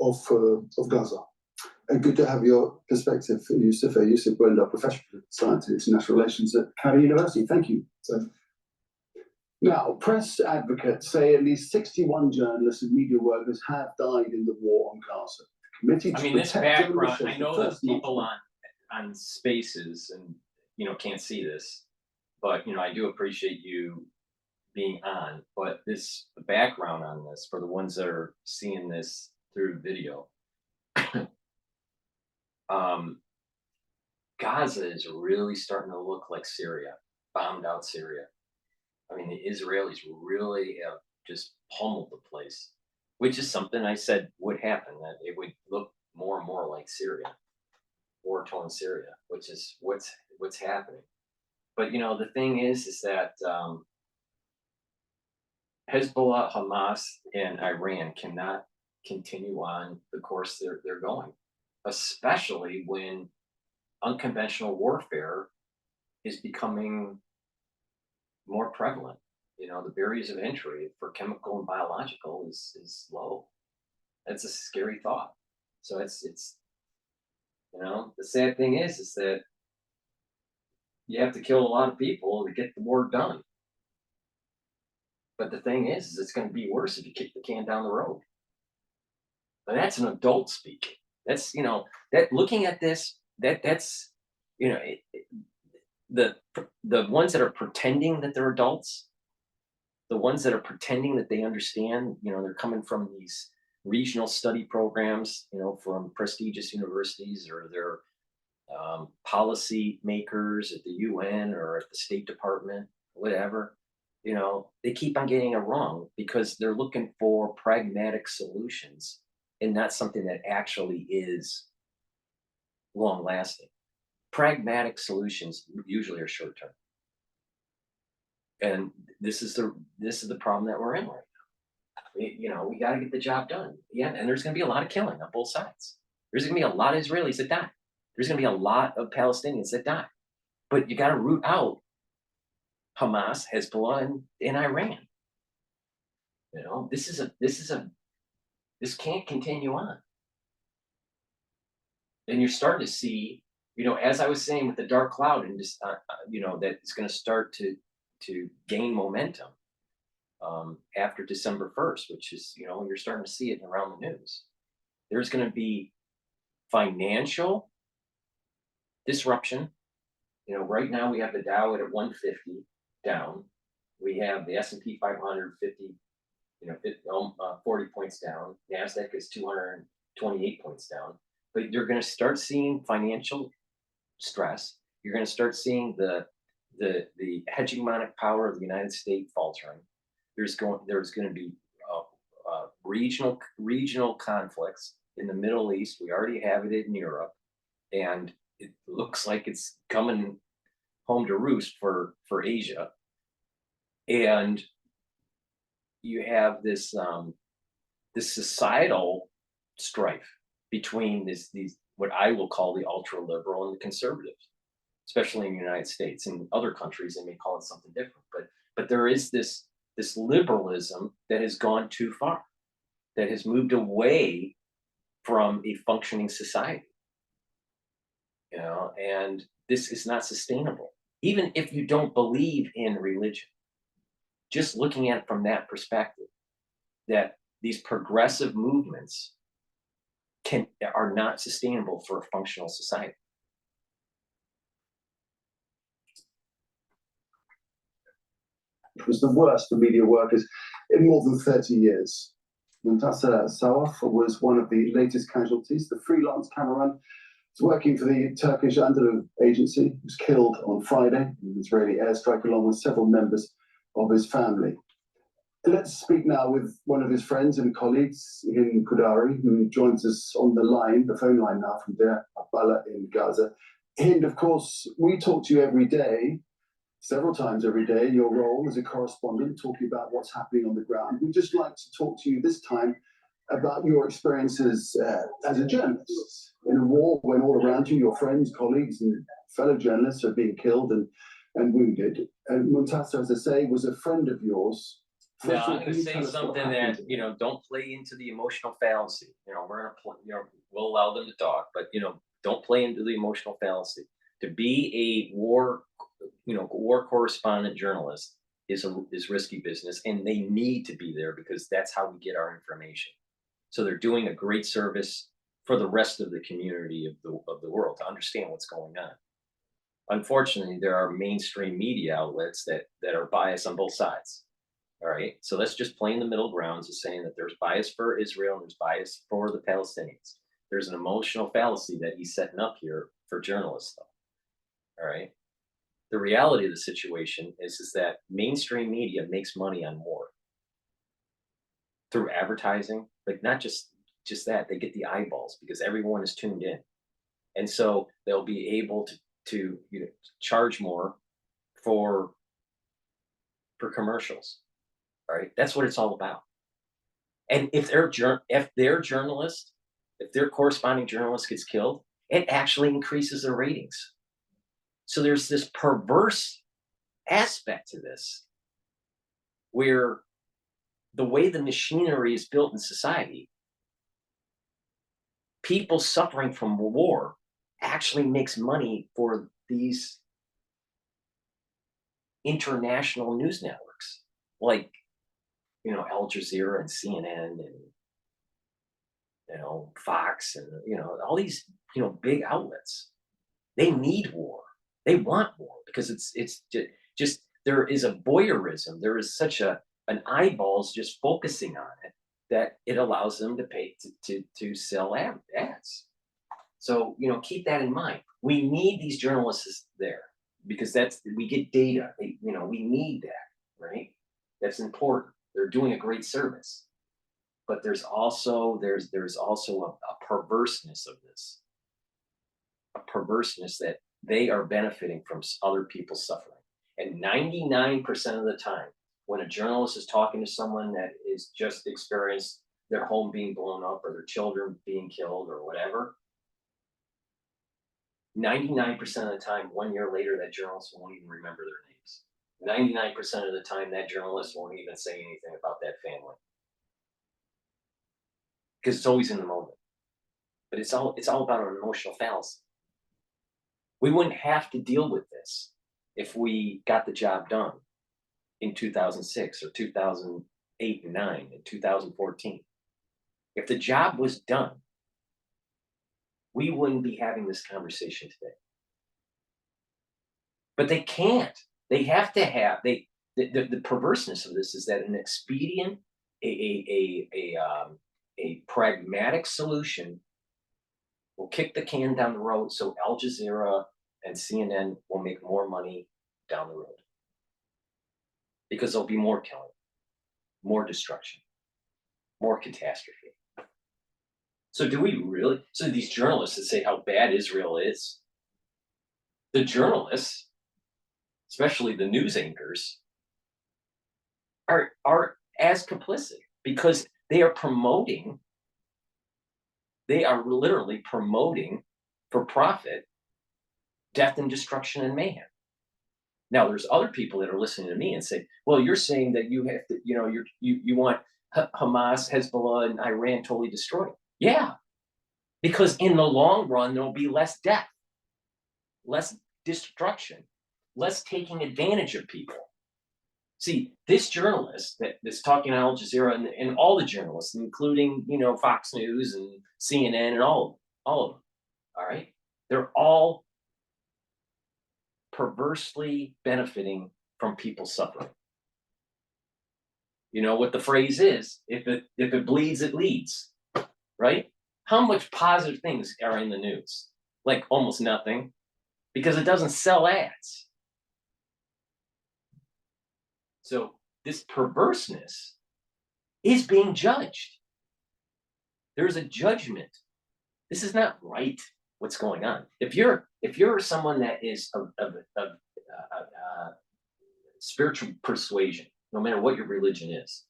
of Gaza. And good to have your perspective, Yusuf Wenda, professor of science and international relations at Cairo University. Thank you. Now, press advocates say at least 61 journalists and media workers have died in the war on Gaza. This background, I know that people on Spaces and can't see this, but I do appreciate you being on. But the background on this, for the ones that are seeing this through video, Gaza is really starting to look like Syria, bombed out Syria. I mean, the Israelis really have just pummeled the place, which is something I said would happen, that it would look more and more like Syria, war-torn Syria, which is what's happening. But the thing is that Hezbollah, Hamas, and Iran cannot continue on the course they're going, especially when unconventional warfare is becoming more prevalent. The barriers of entry for chemical and biological is low. That's a scary thought. So it's the sad thing is that you have to kill a lot of people to get the war done. But the thing is it's going to be worse if you kick the can down the road. And that's an adult speak. That's that looking at this, that's the ones that are pretending that they're adults, the ones that are pretending that they understand, they're coming from these regional study programs, from prestigious universities, or they're policy makers at the UN or at the State Department, whatever. They keep on getting it wrong because they're looking for pragmatic solutions and not something that actually is long lasting. Pragmatic solutions usually are short term. And this is the problem that we're in right now. We got to get the job done. Yeah, and there's going to be a lot of killing on both sides. There's going to be a lot of Israelis that die. There's going to be a lot of Palestinians that die. But you got to root out Hamas, Hezbollah, and Iran. This can't continue on. And you're starting to see, as I was saying with the dark cloud, and just that it's going to start to gain momentum after December 1st, which is, you're starting to see it around the news. There's going to be financial disruption. Right now we have the Dow at 150 down. We have the S&P 500 40 points down. NASDAQ is 228 points down. But you're going to start seeing financial stress. You're going to start seeing the hegemonic power of the United States faltering. There's going to be regional conflicts in the Middle East. We already have it in Europe, and it looks like it's coming home to roost for Asia. And you have this societal strife between these what I will call the ultra liberal and the conservatives, especially in the United States. In other countries, they may call it something different, but there is this liberalism that has gone too far, that has moved away from a functioning society. And this is not sustainable, even if you don't believe in religion. Just looking at it from that perspective, that these progressive movements are not sustainable for a functional society. It was the worst for media workers in more than 30 years. Muntasser Sawaf was one of the latest casualties. The freelance cameraman was working for the Turkish Anadolu agency. He was killed on Friday in an Israeli airstrike along with several members of his family. Let's speak now with one of his friends and colleagues, Hind Kudari, who joins us on the phone line now from Deir al-Balah in Gaza. Hind, of course, we talk to you every day, several times every day, your role as a correspondent, talking about what's happening on the ground. We'd just like to talk to you this time about your experiences as a journalist in a war when all around you, your friends, colleagues, and fellow journalists are being killed and wounded. And Muntasser, as I say, was a friend of yours. No, I'm going to say something that, don't play into the emotional fallacy. We're going to, we'll allow them to talk, but, don't play into the emotional fallacy. To be a war correspondent journalist is risky business, and they need to be there because that's how we get our information. So they're doing a great service for the rest of the community of the world to understand what's going on. Unfortunately, there are mainstream media outlets that are biased on both sides. All right, so let's just play in the middle grounds of saying that there's bias for Israel and there's bias for the Palestinians. There's an emotional fallacy that he's setting up here for journalists, though. All right, the reality of the situation is that mainstream media makes money on war through advertising, but not just that. They get the eyeballs because everyone is tuned in, and so they'll be able to charge more for commercials. All right, that's what it's all about. And if their corresponding journalist gets killed, it actually increases their ratings. So there's this perverse aspect to this, where the way the machinery is built in society, people suffering from war actually makes money for these international news networks, like Al Jazeera and CNN and Fox and all these big outlets. They need war. They want war because it's just there is a voyeurism. There is such an eyeballs just focusing on it that it allows them to pay to sell ads. So keep that in mind. We need these journalists there because we get data. We need that, right? That's important. They're doing a great service, but there's also a perverseness of this. perverseness that they are benefiting from other people's suffering. And 99% of the time, when a journalist is talking to someone that is just experienced their home being blown up or their children being killed or whatever, 99% of the time, 1 year later, that journalist won't even remember their names. 99% of the time, that journalist won't even say anything about that family. Because it's always in the moment. But it's all about an emotional fallacy. We wouldn't have to deal with this if we got the job done in 2006 or 2008 and 9 and 2014. If the job was done, we wouldn't be having this conversation today. But they can't. They have to have the perverseness of this is that an expedient, a pragmatic solution will kick the can down the road so Al Jazeera and CNN will make more money down the road. Because there'll be more killing, more destruction, more catastrophe. So do we really? So these journalists that say how bad Israel is, the journalists, especially the news anchors, are as complicit because they are literally promoting for profit death and destruction and mayhem. Now, there's other people that are listening to me and say, well, you're saying that you have to, you want Hamas, Hezbollah, and Iran totally destroyed. Yeah, because in the long run, there'll be less death, less destruction, less taking advantage of people. See, this journalist that's talking on Al Jazeera and all the journalists, including, Fox News and CNN and all of them, all right? They're all perversely benefiting from people's suffering. You know what the phrase is, if it bleeds, it leads, right? How much positive things are in the news? Like almost nothing, because it doesn't sell ads. So this perverseness is being judged. There's a judgment. This is not right, what's going on. If you're someone that is of spiritual persuasion, no matter what your religion is,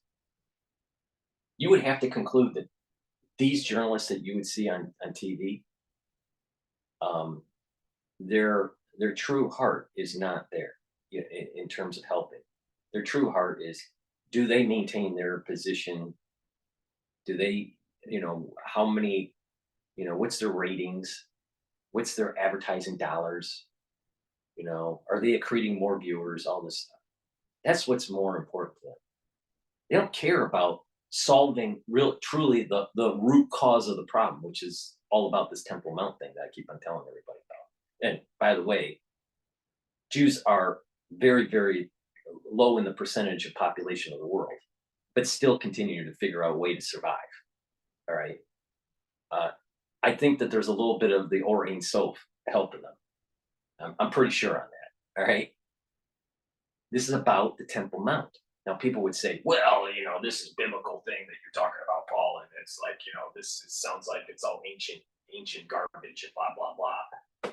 you would have to conclude that these journalists that you would see on TV, their true heart is not there in terms of helping. Their true heart is, do they maintain their position? Do they, how many, what's their ratings? What's their advertising dollars? Are they accreting more viewers? All this stuff. That's what's more important to them. They don't care about solving truly the root cause of the problem, which is all about this Temple Mount thing that I keep on telling everybody about. And by the way, Jews are very, very low in the percentage of population of the world, but still continue to figure out a way to survive. All right. I think that there's a little bit of the Or Ein Sof helping them. I'm pretty sure on that. All right. This is about the Temple Mount. Now, people would say, well, this is biblical thing that you're talking about, Paul, and it's like, this sounds like it's all ancient garbage and blah, blah, blah.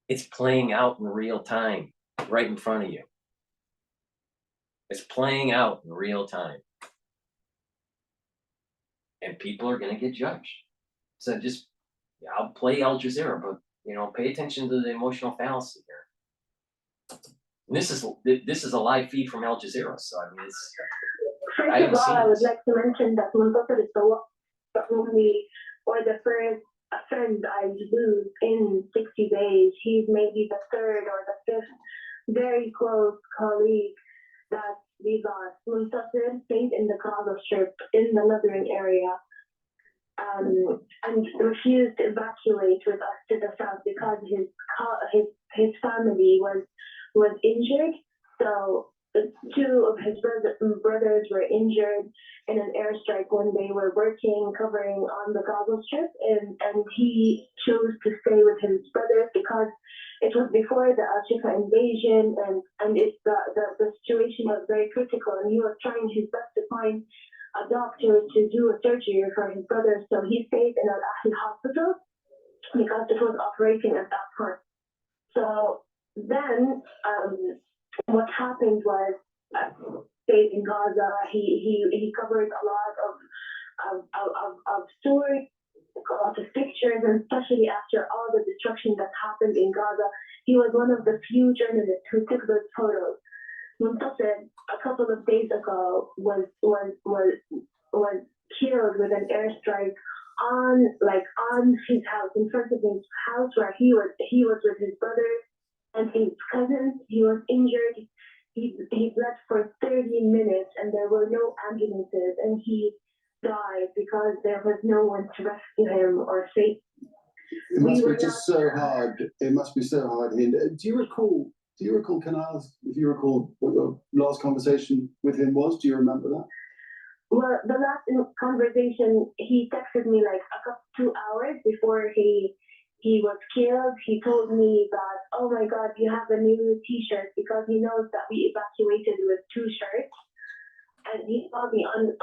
It's playing out in real time, right in front of you. It's playing out in real time. And people are going to get judged. So I'll play Al Jazeera, but, pay attention to the emotional fallacy here. And this is a live feed from Al Jazeera, so I mean, First of all, I would like to mention that Muntasir is the only or the first friend I lose in 60 days. He's maybe the third or the fifth very close colleague that we lost. Muntasir stayed in the Gaza Strip in the northern area and refused to evacuate with us to the south because his family was injured. So two of his brothers were injured in an airstrike when they were covering on the Gaza Strip, and he chose to stay with his brothers because it was before the Al-Shifa invasion, and the situation was very critical, and he was trying his best to find a doctor to do a surgery for his brother. So he stayed in Al-Ahli hospital, because it was operating at that time. So then what happened was, stayed in Gaza. He covered a lot of stories, a lot of pictures, and especially after all the destruction that happened in Gaza, he was one of the few journalists who took those photos. Muntasir, a couple of days ago, was killed with an airstrike on his house, in front of his house, where he was with his brother and his cousins. He was injured. He bled for 30 minutes, and there were no ambulances, and he died because there was no one to rescue him or save. It must be just so hard. It must be so hard. Hind. Do you recall? Can I ask if you recall what your last conversation with him was? Do you remember that? Well, the last conversation, he texted me like 2 hours before he was killed. He told me that, oh my God, you have a new T-shirt, because he knows that we evacuated with 2 shirts. And he saw me on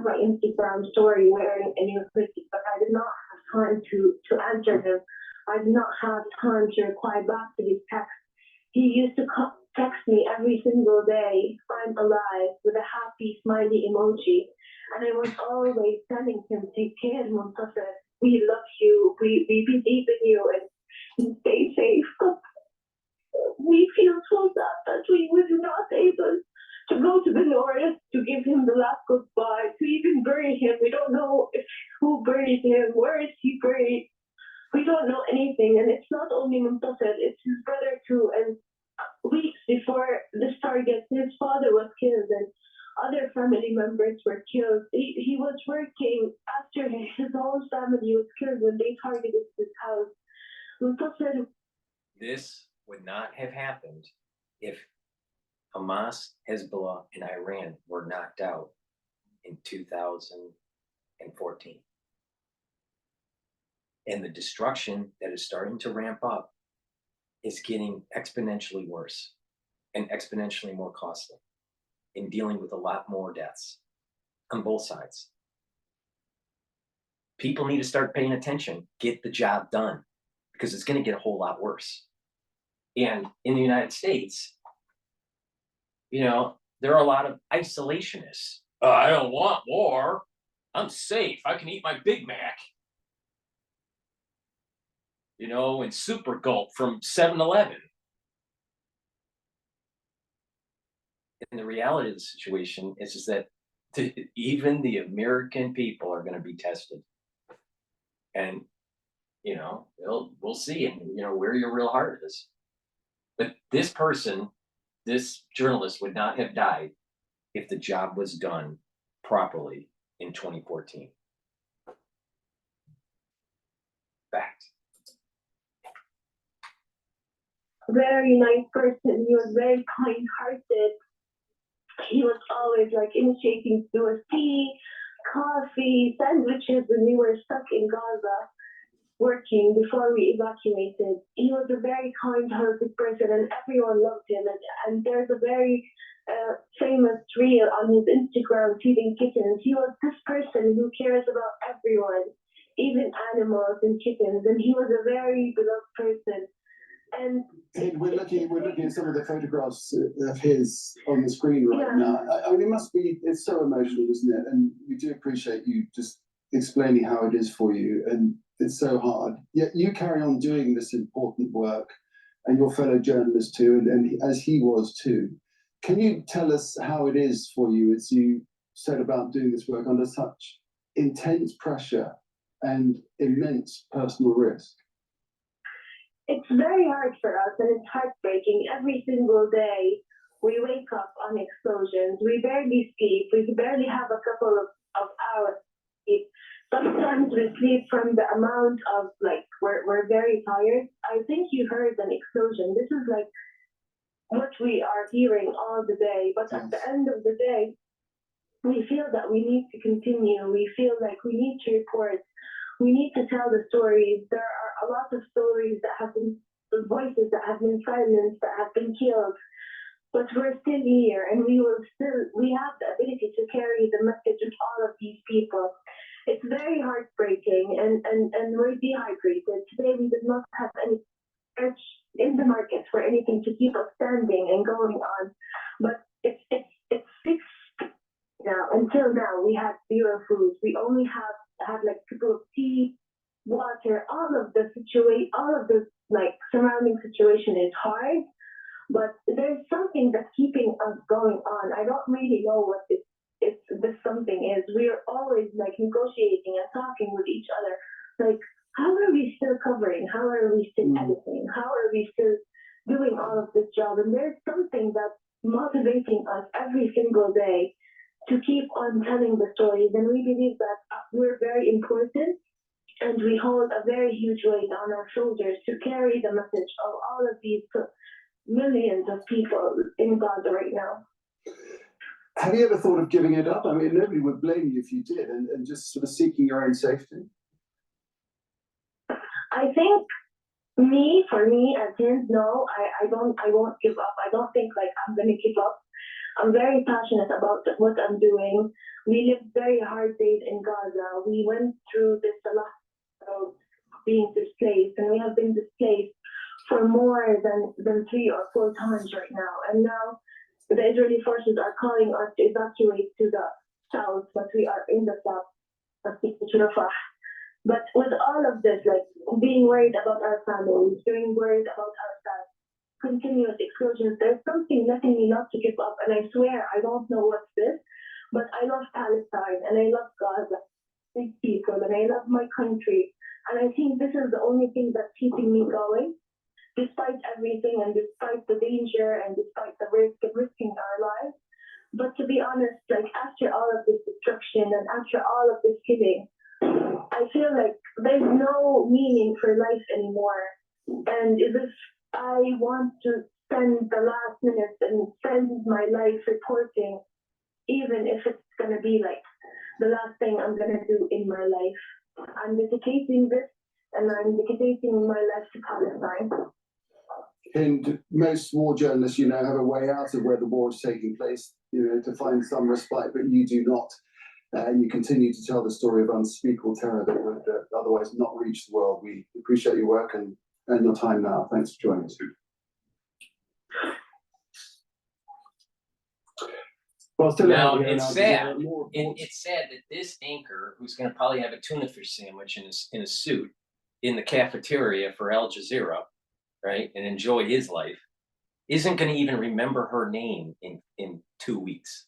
my Instagram story wearing a new hoodie, but I did not have time to answer him. I did not have time to reply back to his text. He used to text me every single day, I'm alive, with a happy smiley emoji. And I was always telling him, take care, Muntasir, we love you, we believe in you, and stay safe. We feel so sad that we were not able to go to the north to give him the last goodbye, to even bury him. We don't know who buried him, where is he buried. We don't know anything, and it's not only Muntasir, it's his brother too. And weeks before this target, his father was killed, and other family members were killed. He was working after his whole family was killed when they targeted his house. Muntasir. This would not have happened if Hamas, Hezbollah, and Iran were knocked out in 2014. And the destruction that is starting to ramp up is getting exponentially worse and exponentially more costly in dealing with a lot more deaths on both sides. People need to start paying attention, get the job done, because it's going to get a whole lot worse. And in the United States, you know, there are a lot of isolationists. I don't want war. I'm safe. I can eat my Big Mac. You know, and Super Gulp from 7-Eleven. And the reality of the situation is just that even the American people are going to be tested. And, you know, we'll see, and, you know, where your real heart is. But this person, this journalist would not have died if the job was done properly in 2014. Fact. Very nice person. He was very kind-hearted. He was always like initiating to do us tea, coffee, sandwiches when we were stuck in Gaza working before we evacuated. He was a very kind-hearted person, and everyone loved him. And there's a very famous reel on his Instagram, feeding kittens. He was this person who cares about everyone, even animals and kittens. And he was a very beloved person. And we're looking at some of the photographs of his on the screen right now. I mean, it's so emotional, isn't it? And we do appreciate you just explaining how it is for you, and it's so hard. Yet you carry on doing this important work, and your fellow journalist too, and as he was too. Can you tell us how it is for you, as you said about doing this work under such intense pressure and immense personal risk? It's very hard for us, and it's heartbreaking. Every single day, we wake up on explosions. We barely sleep. We barely have a couple of hours sleep. Sometimes we sleep from the amount of, like, we're very tired. I think you heard an explosion. This is like what we are hearing all the day. But at the end of the day, we feel that we need to continue. We feel like we need to report. We need to tell the stories. There are a lot of stories that have been, voices that have been silenced, that have been killed. But we're still here, and we have the ability to carry the message of all of these people. it's very heartbreaking, and we're dehydrated. Today we did not have any search in the market for anything to keep us standing and going on. But it's fixed now. Until now, we had 0 food. We only had like a couple of tea, water. All of the like surrounding situation is hard, but there's something that's keeping us going on. I don't really know what this something is. We are always like negotiating and talking with each other. Like, how are we still covering? How are we still editing? How are we still doing all of this job? And there's something that's motivating us every single day to keep on telling the stories. And we believe that we're very important, and we hold a very huge weight on our shoulders to carry the message of all of these millions of people in Gaza right now. Have you ever thought of giving it up? I mean, nobody would blame you if you did, and just sort of seeking your own safety. I think for me, as Hind, no, I won't give up. I don't think like I'm gonna give up. I'm very passionate about what I'm doing. We lived very hard days in Gaza. We went through this a lot of being displaced, and we have been displaced for more than 3 or 4 times right now. And now the Israeli forces are calling us to evacuate to the south, but we are in the south of Rafah. But with all of this, like being worried about our families, being worried about ourselves, continuous excursions, there's something letting me not to give up. And I swear, I don't know what's this, but I love Palestine, and I love Gaza, these people, and I love my country. And I think this is the only thing that's keeping me going, despite everything, and despite the danger, and despite the risk of risking our lives. But to be honest, like after all of this destruction and after all of this killing, I feel like there's no meaning for life anymore. And if I want to spend the last minutes and spend my life reporting, even if it's going to be like the last thing I'm going to do in my life, I'm dedicating this, and I'm dedicating my life to Palestine. And most war journalists, you know, have a way out of where the war is taking place, you know, to find some respite, but you do not. You continue to tell the story of unspeakable terror that would otherwise not reach the world. We appreciate your work and your time now. Thanks for joining us. Well, now, it's sad. It's sad that this anchor, who's going to probably have a tuna fish sandwich in a suit in the cafeteria for Al Jazeera, right, and enjoy his life, isn't going to even remember her name in 2 weeks.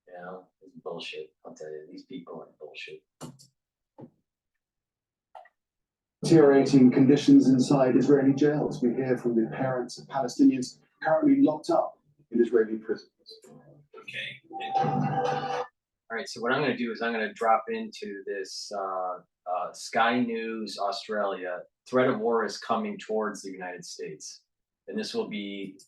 You know, it's bullshit. I'll tell you, these people are bullshit. Deteriorating conditions inside Israeli jails. We hear from the parents of Palestinians currently locked up in Israeli prisons. Okay. All right, so what I'm going to do is I'm going to drop into this Sky News Australia. Threat of war is coming towards the United States. And this will be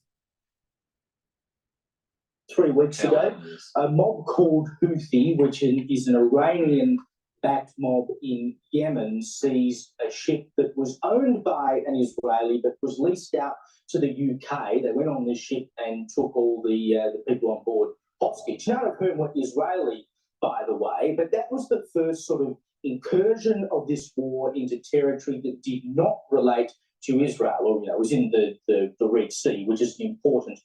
3 weeks ago. A mob called Houthi, which is an Iranian-backed mob in Yemen, seized a ship that was owned by an Israeli but was leased out to the UK. They went on this ship and took all the people on board hostage. None of whom were Israeli, by the way, but that was the first sort of incursion of this war into territory that did not relate to Israel, or, you know, was in the Red Sea, which is an important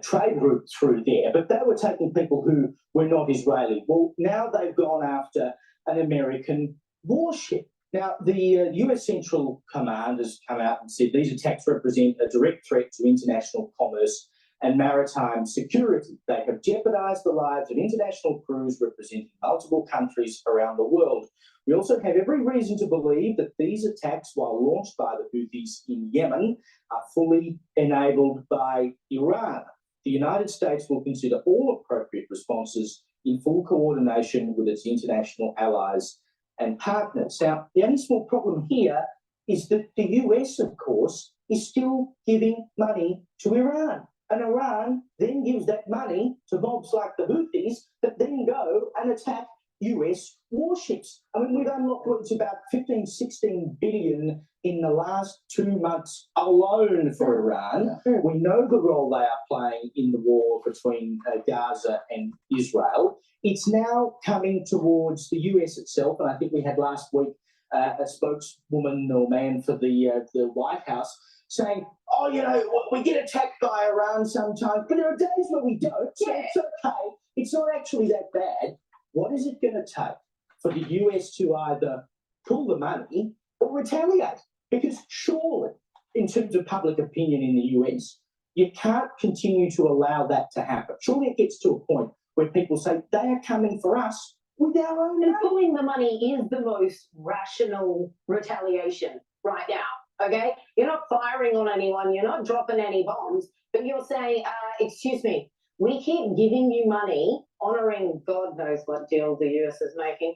trade route through there. But they were taking people who were not Israeli. Well, now they've gone after an American warship. Now, the US Central Command has come out and said these attacks represent a direct threat to international commerce and maritime security. They have jeopardized the lives of international crews representing multiple countries around the world. We also have every reason to believe that these attacks, while launched by the Houthis in Yemen, are fully enabled by Iran. The United States will consider all appropriate responses in full coordination with its international allies and partners. Now, the only small problem here is that the US, of course, is still giving money to Iran. And Iran then gives that money to mobs like the Houthis that then go and attack US warships. I mean, we've unlocked what's about 15, 16 billion in the last 2 months alone for Iran. We know the role they are playing in the war between Gaza and Israel. It's now coming towards the US itself, and I think we had last week a spokeswoman or man for the White House saying, oh, you know, we get attacked by Iran sometimes, but there are days where we don't, so it's okay. It's not actually that bad. What is it going to take for the US to either pull the money or retaliate? Because surely, in terms of public opinion in the US, you can't continue to allow that to happen. Surely it gets to a point where people say they are coming for us with our own And pulling the money is the most rational retaliation right now, okay? You're not firing on anyone, you're not dropping any bombs, but you're saying, excuse me, we keep giving you money, honouring God knows what deal the US is making,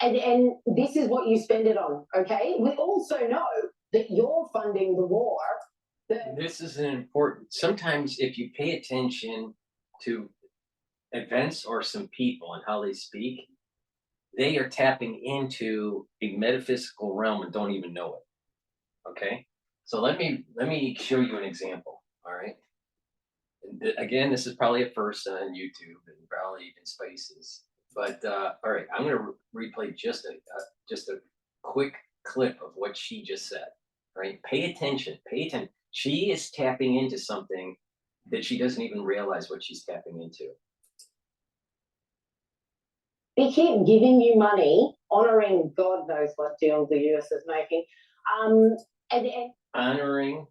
and this is what you spend it on, okay? We also know that you're funding the war. This is an important, sometimes if you pay attention to events or some people and how they speak, they are tapping into a metaphysical realm and don't even know it, okay? So let me show you an example, all right? And again, this is probably a first on YouTube and probably even Spaces. But all right, I'm going to replay just a quick clip of what she just said. Right? Pay attention. Pay attention. She is tapping into something that she doesn't even realize what she's tapping into. We keep giving you money, honouring God knows what deal the US is making, and honoring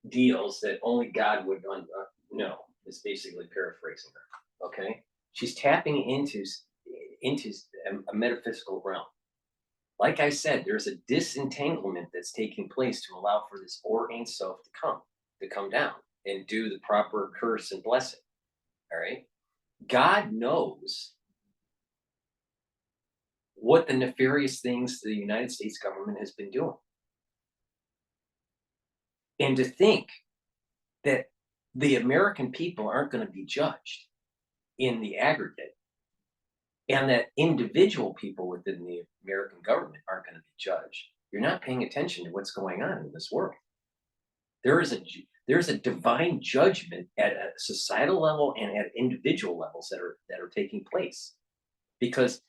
deals that only God would know. Is basically paraphrasing her. Okay, she's tapping into a metaphysical realm. Like I said, there's a disentanglement that's taking place to allow for this Or Ein Sof to come down and do the proper curse and blessing. All right, God knows what the nefarious things the United States government has been doing, and to think that the American people aren't going to be judged in the aggregate, and that individual people within the American government aren't going to be judged. You're not paying attention to what's going on in this world. There is a divine judgment at a societal level and at individual levels that are taking place, because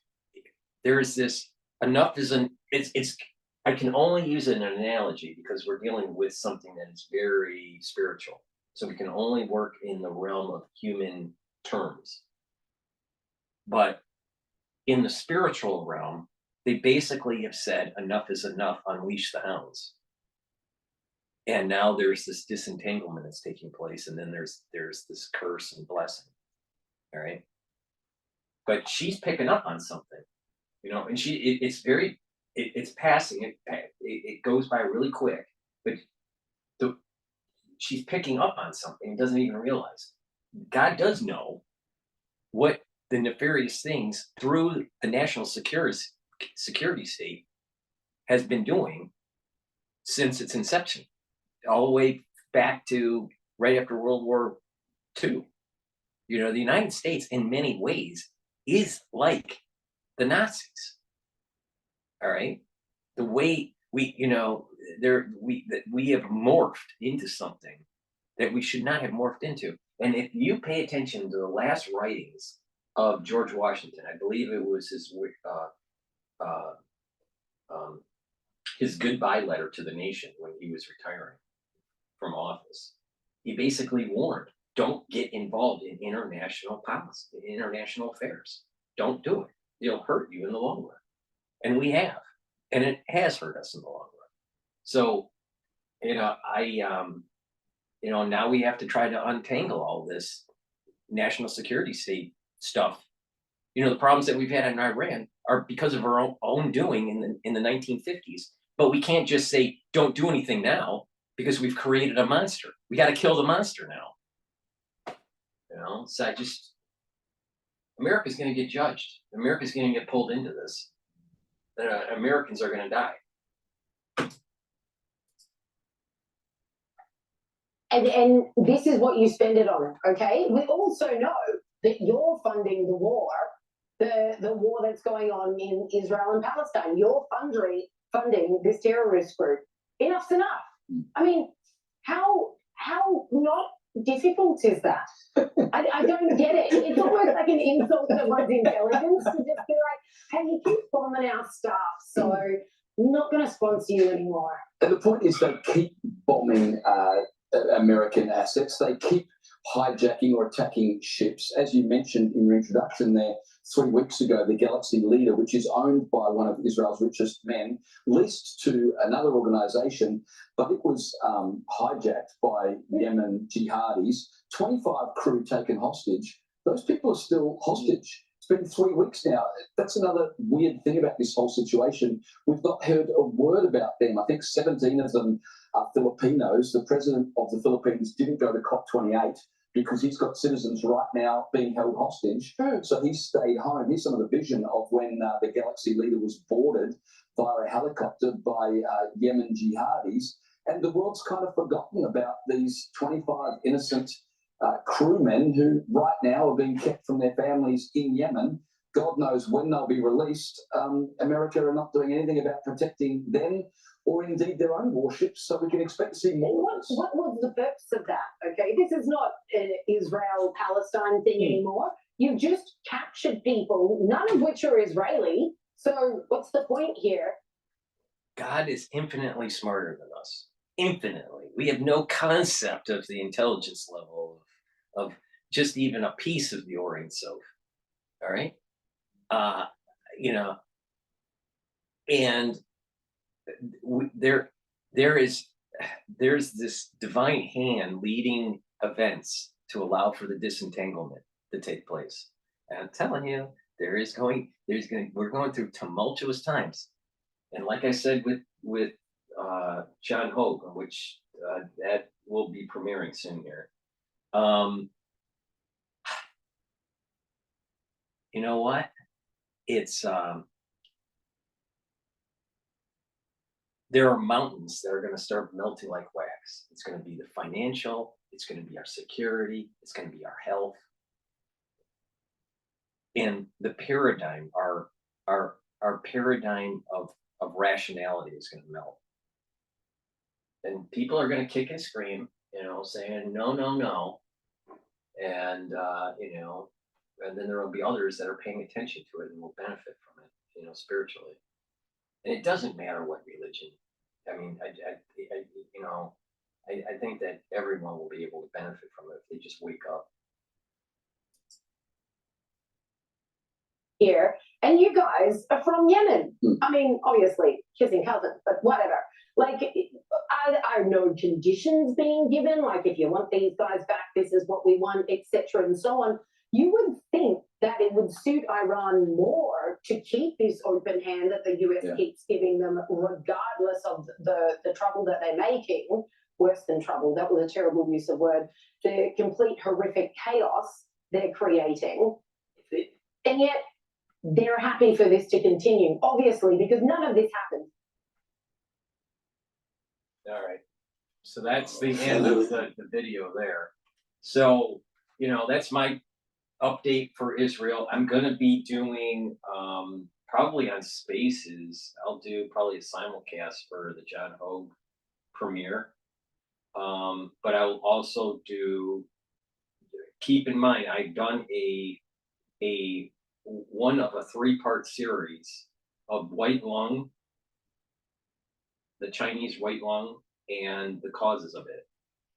there is this enough is an it's I can only use an analogy because we're dealing with something that is very spiritual. So we can only work in the realm of human terms. But in the spiritual realm, they basically have said, enough is enough, unleash the hounds. And now there's this disentanglement that's taking place, and then there's this curse and blessing. All right. But she's picking up on something, you know, and it's passing, it goes by really quick, but she's picking up on something and doesn't even realize. God does know what the nefarious things through the national security state has been doing since its inception, all the way back to right after World War II. You know, the United States in many ways is like the Nazis. All right. The way we have morphed into something that we should not have morphed into. And if you pay attention to the last writings of George Washington, I believe it was his goodbye letter to the nation when he was retiring from office. He basically warned, don't get involved in international policy, international affairs. Don't do it. It'll hurt you in the long run. And we have. And it has hurt us in the long run. So, now we have to try to untangle all this national security state stuff. You know, the problems that we've had in Iran are because of our own doing in the 1950s. But we can't just say, don't do anything now, because we've created a monster. We got to kill the monster now. You know, so America's going to get judged. America's going to get pulled into this. Americans are going to die. And this is what you spend it on, okay? We also know that you're funding the war, the war that's going on in Israel and Palestine. You're funding this terrorist group. Enough's enough. I mean, how not difficult is that? I don't get it. It's almost like an insult to one's intelligence to just be like, hey, you keep bombing our stuff, so I'm not going to sponsor you anymore. And the point is, they keep bombing American assets. They keep hijacking or attacking ships. As you mentioned in your introduction there, 3 weeks ago, the Galaxy Leader, which is owned by one of Israel's richest men, leased to another organization, but it was hijacked by Yemen jihadis. 25 crew taken hostage. Those people are still hostage. It's been 3 weeks now. That's another weird thing about this whole situation. We've not heard a word about them. I think 17 of them are Filipinos. The president of the Philippines didn't go to COP28 because he's got citizens right now being held hostage. So he stayed home. Here's some of the vision of when the Galaxy Leader was boarded via a helicopter by Yemen jihadis. And the world's kind of forgotten about these 25 innocent crewmen who right now are being kept from their families in Yemen. God knows when they'll be released. America are not doing anything about protecting them or indeed their own warships, so we can expect to see more of this. What was the purpose of that? Okay, this is not an Israel-Palestine thing anymore. You've just captured people, none of which are Israeli. So what's the point here? God is infinitely smarter than us. Infinitely. We have no concept of the intelligence level of just even a piece of the Orient Sof. All right? You know, and there's this divine hand leading events to allow for the disentanglement to take place. And I'm telling you, we're going through tumultuous times. And like I said with John Hogue, which that will be premiering soon here. You know what? It's there are mountains that are going to start melting like wax. It's going to be the financial, it's going to be our security, it's going to be our health. And the paradigm, our paradigm of rationality is going to melt. And people are going to kick and scream, you know, saying, no, no, no. And, you know, and then there will be others that are paying attention to it and will benefit from it, you know, spiritually. And it doesn't matter what religion. I mean, you know, I think that everyone will be able to benefit from it if they just wake up. Here, and you guys are from Yemen. I mean, obviously, kissing cousins, but whatever. Like, are no conditions being given? Like, if you want these guys back, this is what we want, etc., and so on. You would think that it would suit Iran more to keep this open hand that the US keeps giving them, regardless of the trouble that they're making. Worse than trouble, that was a terrible use of word. The complete horrific chaos they're creating. And yet, they're happy for this to continue, obviously, because none of this happened. All right. So that's the end of the video there. So, you know, that's my update for Israel. I'm going to be doing probably on Spaces. I'll do probably a simulcast for the John Hogue premiere. But I will also do, keep in mind, I've done one of a 3-part series of white lung, the Chinese white lung, and the causes of it.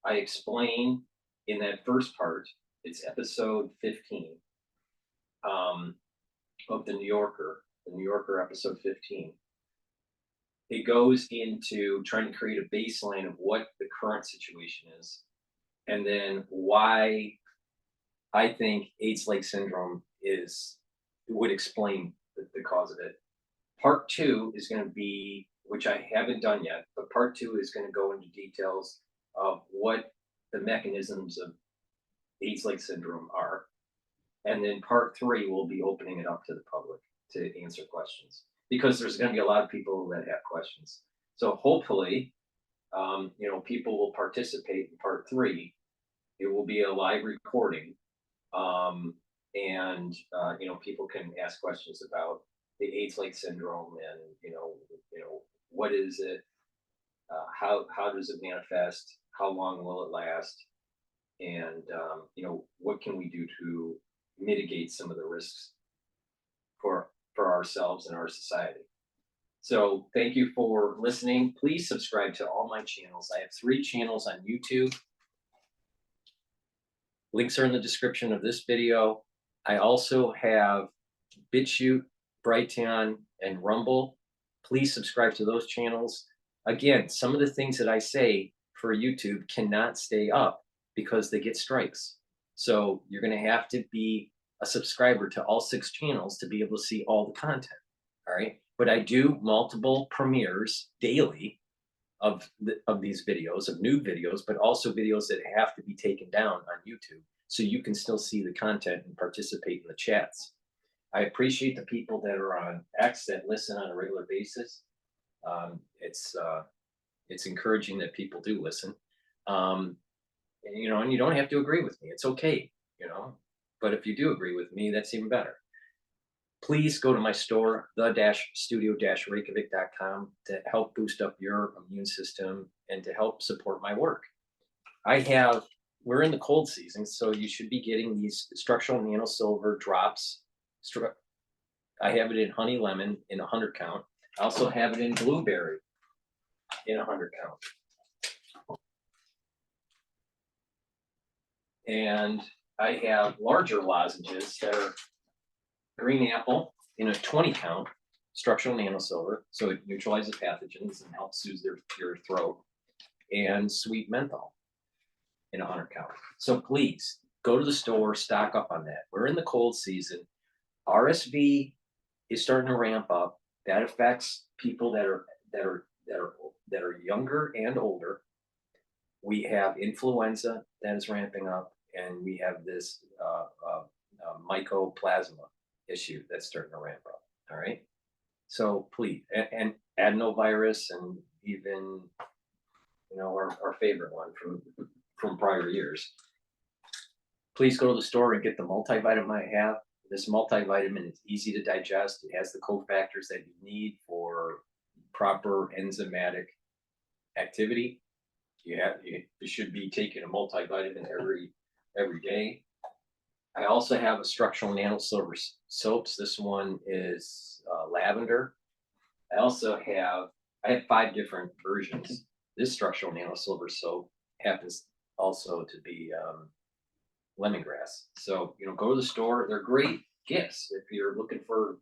I explain in that first part, it's episode 15 of the New Yorker episode 15. It goes into trying to create a baseline of what the current situation is, and then why I think AIDS-like syndrome would explain the cause of it. Part 2 is going to be, which I haven't done yet, but part 2 is going to go into details of what the mechanisms of AIDS-like syndrome are. And then part 3 will be opening it up to the public to answer questions, because there's going to be a lot of people that have questions. So hopefully, you know, people will participate in part 3. It will be a live recording. and people can ask questions about the AIDS-like syndrome, and what is it, how does it manifest, how long will it last, and what can we do to mitigate some of the risks for ourselves and our society. So thank you for listening. Please subscribe to all my channels. I have 3 channels on YouTube. Links are in the description of this video. I also have Bitchute, Brighteon, and Rumble. Please subscribe to those channels. Again, some of the things that I say for YouTube cannot stay up because they get strikes. So you're going to have to be a subscriber to all 6 channels to be able to see all the content. All right. But I do multiple premieres daily of these videos, of new videos, but also videos that have to be taken down on YouTube so you can still see the content and participate in the chats. I appreciate the people that are on X that listen on a regular basis. It's encouraging that people do listen. And you don't have to agree with me. It's okay, but if you do agree with me, that's even better. Please go to my store, the-studio-reykjavik.com, to help boost up your immune system and to help support my work. We're in the cold season, so you should be getting these structural nano silver drops. I have it in honey lemon in 100 count. I also have it in blueberry in 100 count. And I have larger lozenges that are green apple in a 20 count structural nano silver, so it neutralizes pathogens and helps soothe your throat, and sweet menthol in 100 count. So please go to the store, stock up on that. We're in the cold season. RSV is starting to ramp up. That affects people that are younger and older. We have influenza that is ramping up, and we have this mycoplasma issue that's starting to ramp up. All right. So please, and adenovirus, and even our favorite one from prior years. Please go to the store and get the multivitamin I have. This multivitamin is easy to digest. It has the cofactors that you need for proper enzymatic activity. You should be taking a multivitamin every day. I also have a structural nano silver soaps. This one is lavender. I have 5 different versions. This structural nano silver soap happens also to be lemongrass. So go to the store. They're great gifts if you're looking for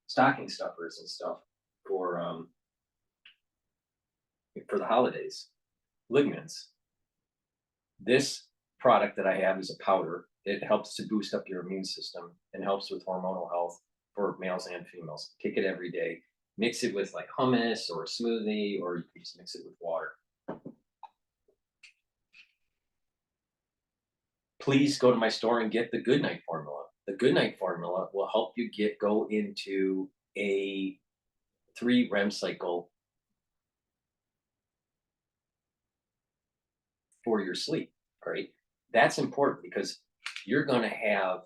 stocking stuffers and stuff for the holidays. Lignans. This product that I have is a powder. It helps to boost up your immune system and helps with hormonal health for males and females. Take it every day. Mix it with like hummus or a smoothie, or you can just mix it with water. Please go to my store and get the Goodnight formula. The Goodnight formula will help you go into a 3 REM cycle for your sleep. All right. That's important because you're going to have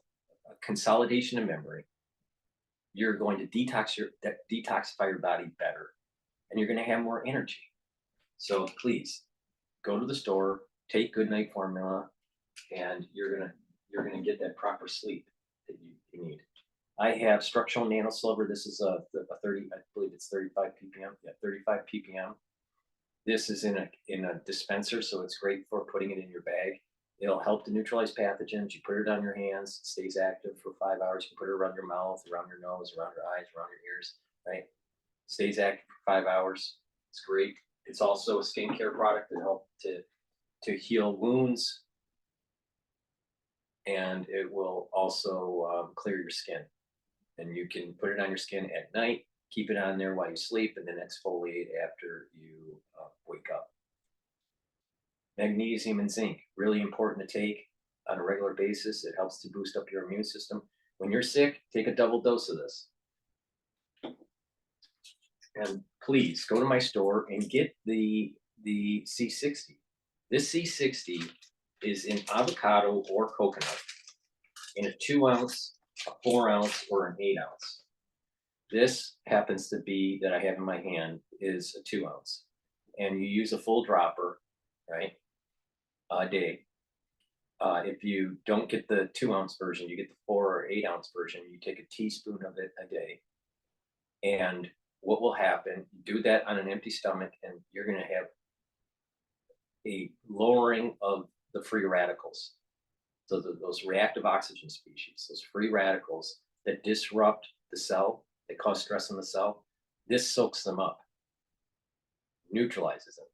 a consolidation of memory. You're going to detoxify your body better, and you're going to have more energy. So please go to the store, take Goodnight formula, and you're gonna get that proper sleep that you need. I have structural nano silver. This is a 30, I believe it's 35 ppm. Yeah, 35 ppm. This is in a dispenser, so it's great for putting it in your bag. It'll help to neutralize pathogens. You put it on your hands, it stays active for 5 hours. You put it around your mouth, around your nose, around your eyes, around your ears, right? Stays active for 5 hours. It's great. It's also a skincare product that helps to heal wounds, and it will also clear your skin. And you can put it on your skin at night, keep it on there while you sleep, and then exfoliate after you wake up. Magnesium and zinc, really important to take on a regular basis. It helps to boost up your immune system. When you're sick, take a double dose of this. And please go to my store and get the C60. This C60 is in avocado or coconut. in a 2 ounce, a 4 ounce, or an 8 ounce. This happens to be that I have in my hand is a 2 ounce, and you use a full dropper, right, a day. If you don't get the 2 ounce version, you get the 4 or 8 ounce version. You take a teaspoon of it a day, and what will happen? You do that on an empty stomach, and you're going to have a lowering of the free radicals. So those reactive oxygen species, those free radicals that disrupt the cell, that cause stress in the cell, this soaks them up, neutralizes them.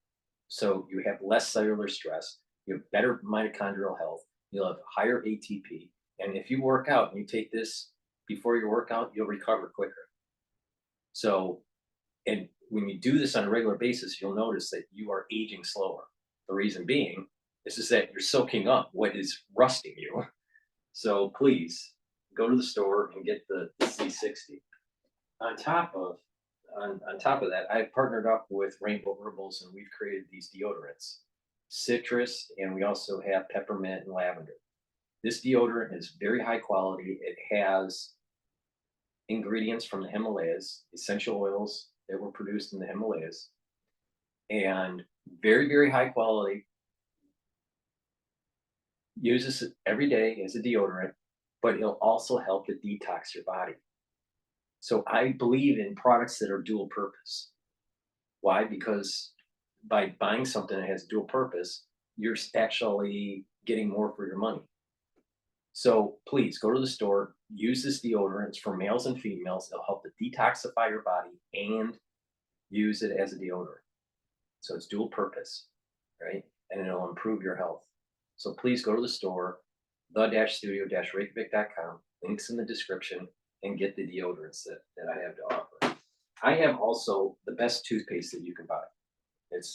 So you have less cellular stress, you have better mitochondrial health, you'll have higher ATP, and if you work out and you take this before your workout, you'll recover quicker. So, and when you do this on a regular basis, you'll notice that you are aging slower. The reason being is that you're soaking up what is rusting you. So please go to the store and get the C60. On top of that, I've partnered up with Rainbow Herbals, and we've created these deodorants, citrus, and we also have peppermint and lavender. This deodorant is very high quality. It has ingredients from the Himalayas, essential oils that were produced in the Himalayas, and very, very high quality. Use this every day as a deodorant, but it'll also help to detox your body. So I believe in products that are dual purpose. Why? Because by buying something that has dual purpose, you're actually getting more for your money. So please go to the store, use this deodorant. It's for males and females. It'll help to detoxify your body and use it as a deodorant. So it's dual purpose, right? And it'll improve your health. So please go to the store, the-studio-reykjavik.com, links in the description, and get the deodorants that I have to offer. I have also the best toothpaste that you can buy. It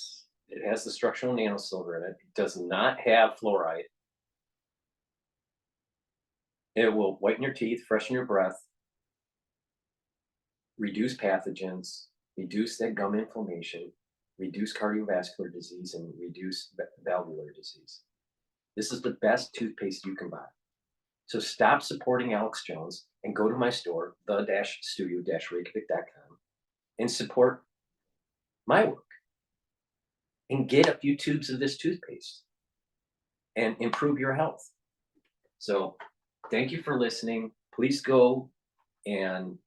has the structural nanosilver in it. It does not have fluoride. It will whiten your teeth, freshen your breath, reduce pathogens, reduce that gum inflammation, reduce cardiovascular disease, and reduce valvular disease. This is the best toothpaste you can buy. So stop supporting Alex Jones and go to my store, the-studio-reykjavik.com, and support my work and get a few tubes of this toothpaste and improve your health. So thank you for listening. Please go and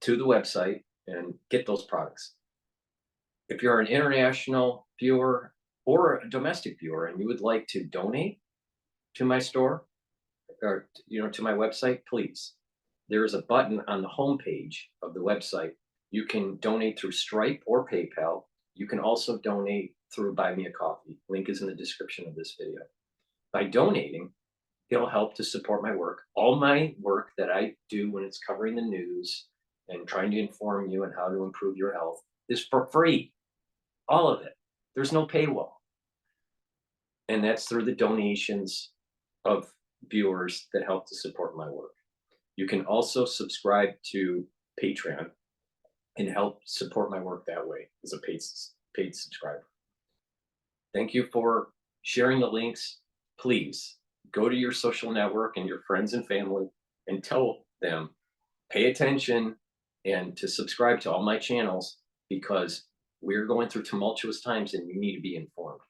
to the website and get those products. If you're an international viewer or a domestic viewer and you would like to donate to my store or to my website, please. There is a button on the homepage of the website. You can donate through Stripe or PayPal. You can also donate through Buy Me a Coffee. Link is in the description of this video. By donating, it'll help to support my work. All my work that I do when it's covering the news and trying to inform you on how to improve your health is for free. All of it. There's no paywall. And that's through the donations of viewers that help to support my work. You can also subscribe to Patreon and help support my work that way as a paid subscriber. Thank you for sharing the links. Please go to your social network and your friends and family and tell them, pay attention and to subscribe to all my channels, because we're going through tumultuous times and you need to be informed.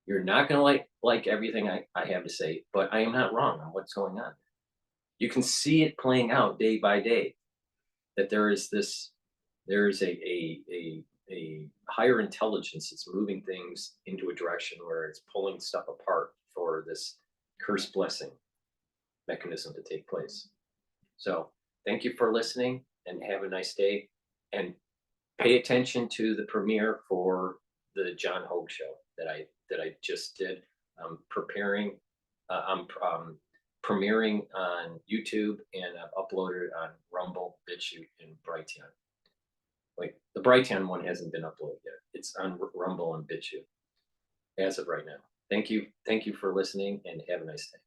You're not going to like everything I have to say, but I am not wrong on what's going on. You can see it playing out day by day, that there is a higher intelligence that's moving things into a direction where it's pulling stuff apart for this curse blessing mechanism to take place. So thank you for listening and have a nice day, and pay attention to the premiere for the John Hogue show that I just did. I'm premiering on YouTube, and I've uploaded it on Rumble, Bitchute, and Brighteon. Wait, the Brighteon one hasn't been uploaded yet. It's on Rumble and Bitchute as of right now. Thank you for listening, and have a nice day.